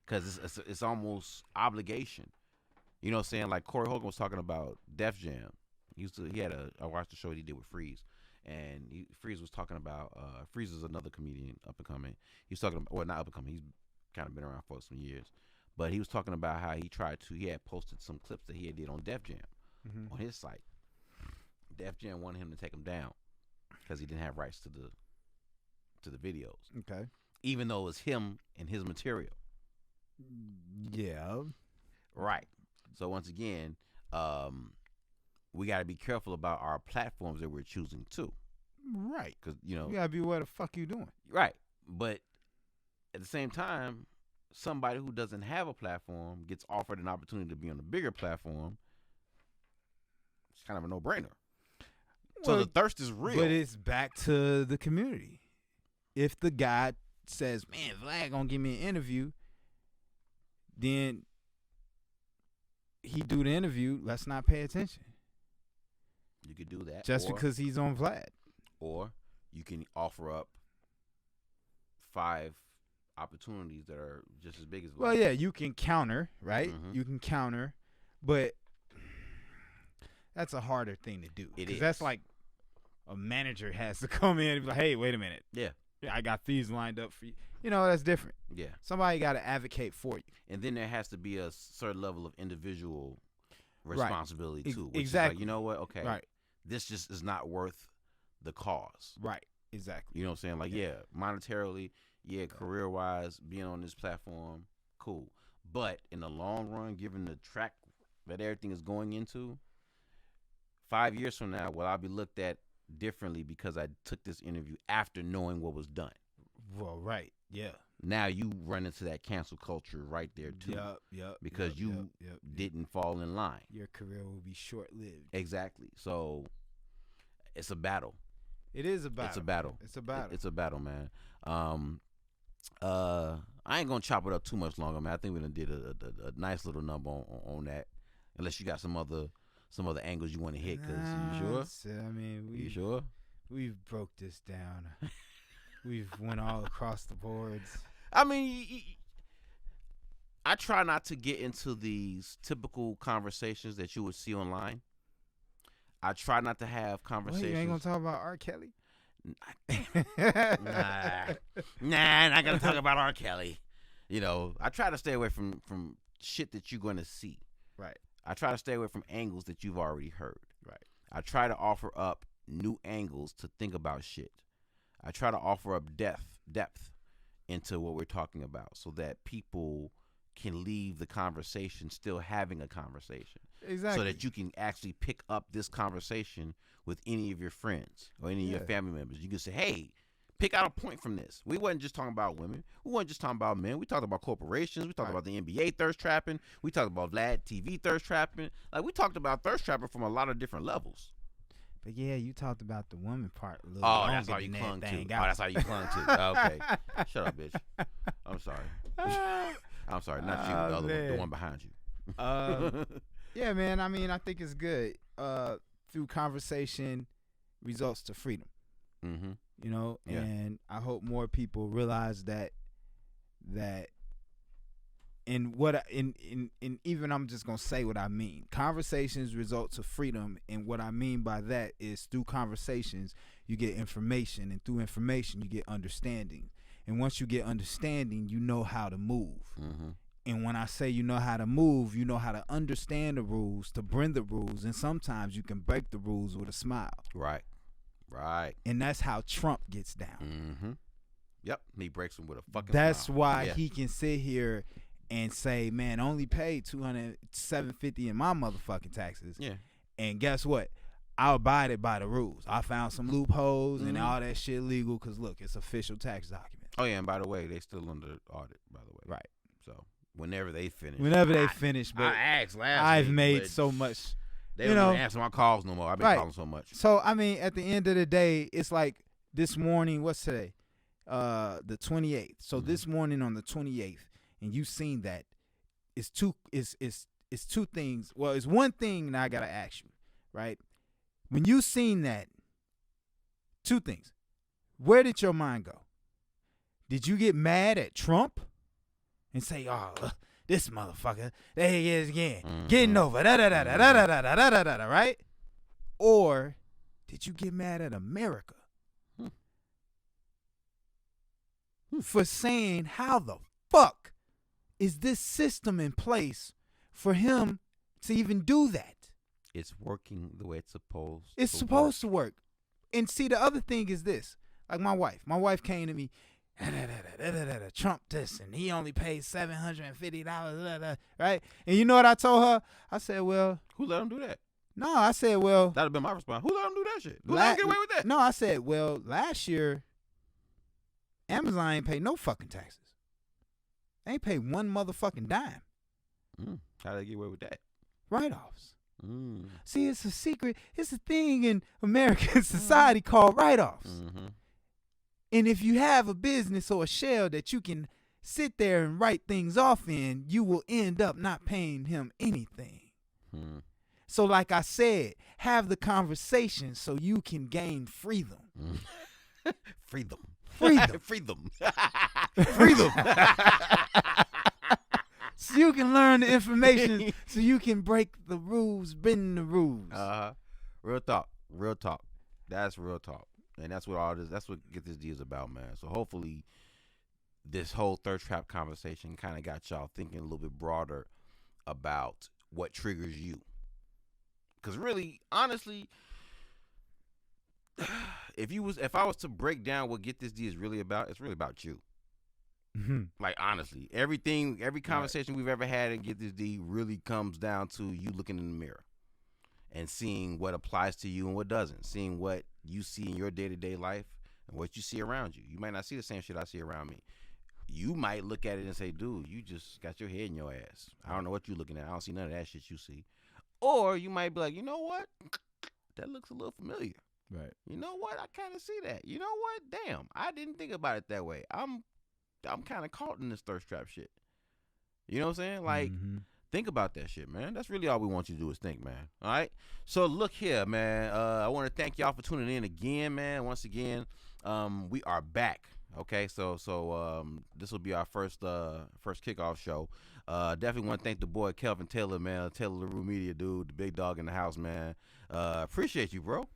Because it's almost obligation. You know what I'm saying? Like Corey Hogan was talking about Def Jam. I watched the show that he did with Freeze. And Freeze was talking about, Freeze is another comedian, up and coming. He was talking about, well, not up and coming, he's kind of been around for some years. But he was talking about how he had posted some clips that he had did on Def Jam on his site. Def Jam wanted him to take them down because he didn't have rights to the videos. Okay. Even though it was him and his material. Yeah. Right. So once again, we got to be careful about our platforms that we're choosing too. Right. Because, you know. You gotta be what the fuck you doing. Right. But at the same time, somebody who doesn't have a platform gets offered an opportunity to be on a bigger platform. It's kind of a no-brainer. So the thirst is real. But it's back to the community. If the guy says, man, Vlad gonna give me an interview, then he do the interview, let's not pay attention. You could do that. Just because he's on Vlad. Or you can offer up 5 opportunities that are just as big as Vlad. Well, yeah, you can counter, right? Mhm. You can counter, but that's a harder thing to do. It Because is. that's like a manager has to come in and be like, hey, wait a minute. Yeah. I got these lined up for you. You know, that's different. Yeah. Somebody got to advocate for you. And then there has to be a certain level of individual responsibility too. Which Exactly. is like, you know what? Okay. Right. This just is not worth the cause. Right. Exactly. You know what I'm saying? Like, yeah, monetarily, yeah, career-wise, being on this platform, cool. But in the long run, given the track that everything is going into, 5 years from now, will I be looked at differently because I took this interview after knowing what was done? Well, right. Yeah. Now you run into that cancel culture right there too. Yep. Because you didn't fall in line. Your career will be short-lived. Exactly. So it's a battle. It is a battle. It's a battle. It's a battle. It's a battle, man. I ain't gonna chop it up too much longer, man. I think we done did a nice little number on that. Unless you got some other angles you want to hit, cause you sure? I mean, You sure? We've broke this down. We've went all across the boards. I mean, I try not to get into these typical conversations that you would see online. I try not to have conversations. Wait, you ain't gonna talk about R. Kelly? Nah, not gonna talk about R. Kelly. You know, I try to stay away from shit that you're gonna see. Right. I try to stay away from angles that you've already heard. Right. I try to offer up new angles to think about shit. I try to offer up depth into what we're talking about so that people can leave the conversation still having a conversation. Exactly. So that you can actually pick up this conversation with any of your friends or any of your family members. You can say, hey, pick out a point from this. We wasn't just talking about women. We wasn't just talking about men. We talked about corporations. We talked about the NBA thirst trapping. We talked about Vlad TV thirst trapping. Like, we talked about thirst trapping from a lot of different levels. But yeah, you talked about the woman part a little. Oh, that's all you clung to. Oh, that's how you clung to. Okay. Shut up, bitch. I'm sorry. I'm sorry. Not you. The other one. The one behind you. Yeah, man. I mean, I think it's good. Through conversation results to freedom. Mm-hmm. You know, and I hope more people realize that in even I'm just gonna say what I mean. Conversations result to freedom, and what I mean by that is through conversations you get information, and through information you get understanding. And once you get understanding, you know how to move. Mm-hmm. And when I say you know how to move, you know how to understand the rules, to bring the rules, and sometimes you can break the rules with a smile. Right. And that's how Trump gets down. Mm-hmm. Yep. He breaks them with a fucking That's smile. why he can sit here and say, man, only paid $750 in my motherfucking taxes. Yeah. And guess what? I abided by the rules. I found some loopholes and all that shit legal because, look, it's official tax document. Oh, yeah, and by the way, they still under audit, by the way. Right. So, whenever they finish. But I asked last I've week, made but so much. They don't even answer my calls no more. I've been calling so much. So, I mean, at the end of the day, it's like this morning, what's today? The 28th. So, this morning on the 28th, and you've seen that, it's two things. Well, it's one thing that I got to ask you, right? When you seen that, two things. Where did your mind go? Did you get mad at Trump and say, oh, this motherfucker, there he is again, getting over, right? Or did you get mad at America for saying, how the fuck is this system in place for him to even do that? It's working the way it's supposed It's supposed to work. And see, the other thing is this. Like my wife came to me, Trump this, and he only paid $750, right? And you know what I told her? I said, well, who let him do that? No, I said, well, that'd have been my response. Who let him do that shit? Who let him get away with that? No, I said, well, last year, Amazon ain't paid no fucking taxes. They ain't paid one motherfucking dime. How'd they get away with that? Write-offs. See, it's a secret. It's a thing in American society called write-offs. And if you have a business or a shell that you can sit there and write things off in, you will end up not paying him anything. So like I said, have the conversation so you can gain freedom. Freedom. Freedom. So you can learn the information so you can break the rules, bend the rules. Real talk. That's real talk. And that's what Get This D is about, man. So hopefully this whole thirst trap conversation kind of got y'all thinking a little bit broader about what triggers you. Because really, honestly, if I was to break down what Get This D is really about, it's really about you. Like, honestly, every conversation we've ever had in Get This D really comes down to you looking in the mirror and seeing what applies to you and what doesn't, seeing what you see in your day-to-day life and what you see around you. You might not see the same shit I see around me. You might look at it and say, dude, you just got your head in your ass. I don't know what you're looking at. I don't see none of that shit you see. Or you might be like, you know what? That looks a little familiar. Right. You know what? I kind of see that. You know what? Damn, I didn't think about it that way. I'm kind of caught in this thirst trap shit. You know what I'm saying? Like, think about that shit, man. That's really all we want you to do is think, man. All right? So, look here, man. I want to thank y'all for tuning in again, man. Once again, we are back. Okay, so this will be our first kickoff show. Definitely want to thank the boy Kelvin Taylor, man, Taylor LaRue Media, dude, the big dog in the house, man. Appreciate you, bro.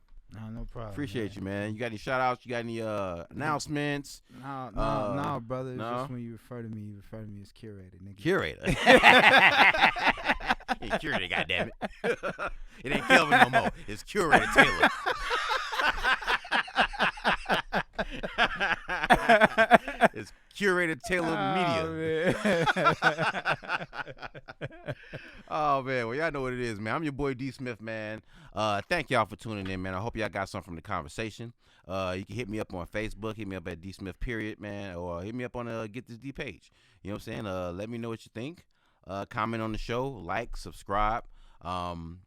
No problem. Appreciate you, man. You got any shout outs? You got any announcements? No, brother. It's no? just when you refer to me as curator, nigga. Curator. Hey, curator, goddammit. It ain't Kelvin no more. It's Curator Taylor. It's Curator Taylor Media. Oh man, well y'all know what it is, man. I'm your boy D.Smith, man. Thank y'all for tuning in, man. I hope y'all got something from the conversation. You can hit me up on Facebook, hit me up at D.Smith period, man, or hit me up on Get This D page. You know what I'm saying? Let me know what you think. Comment on the show, like, subscribe, and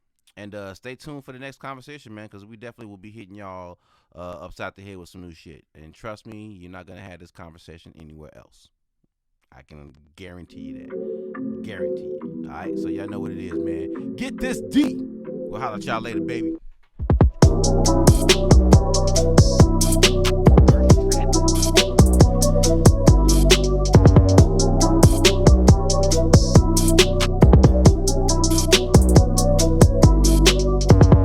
stay tuned for the next conversation, man, because we definitely will be hitting y'all upside the head with some new shit. And trust me, you're not gonna have this conversation anywhere else. I can guarantee you that. Guarantee you. All right, so y'all know what it is, man. Get this D. We'll holler at y'all later, baby.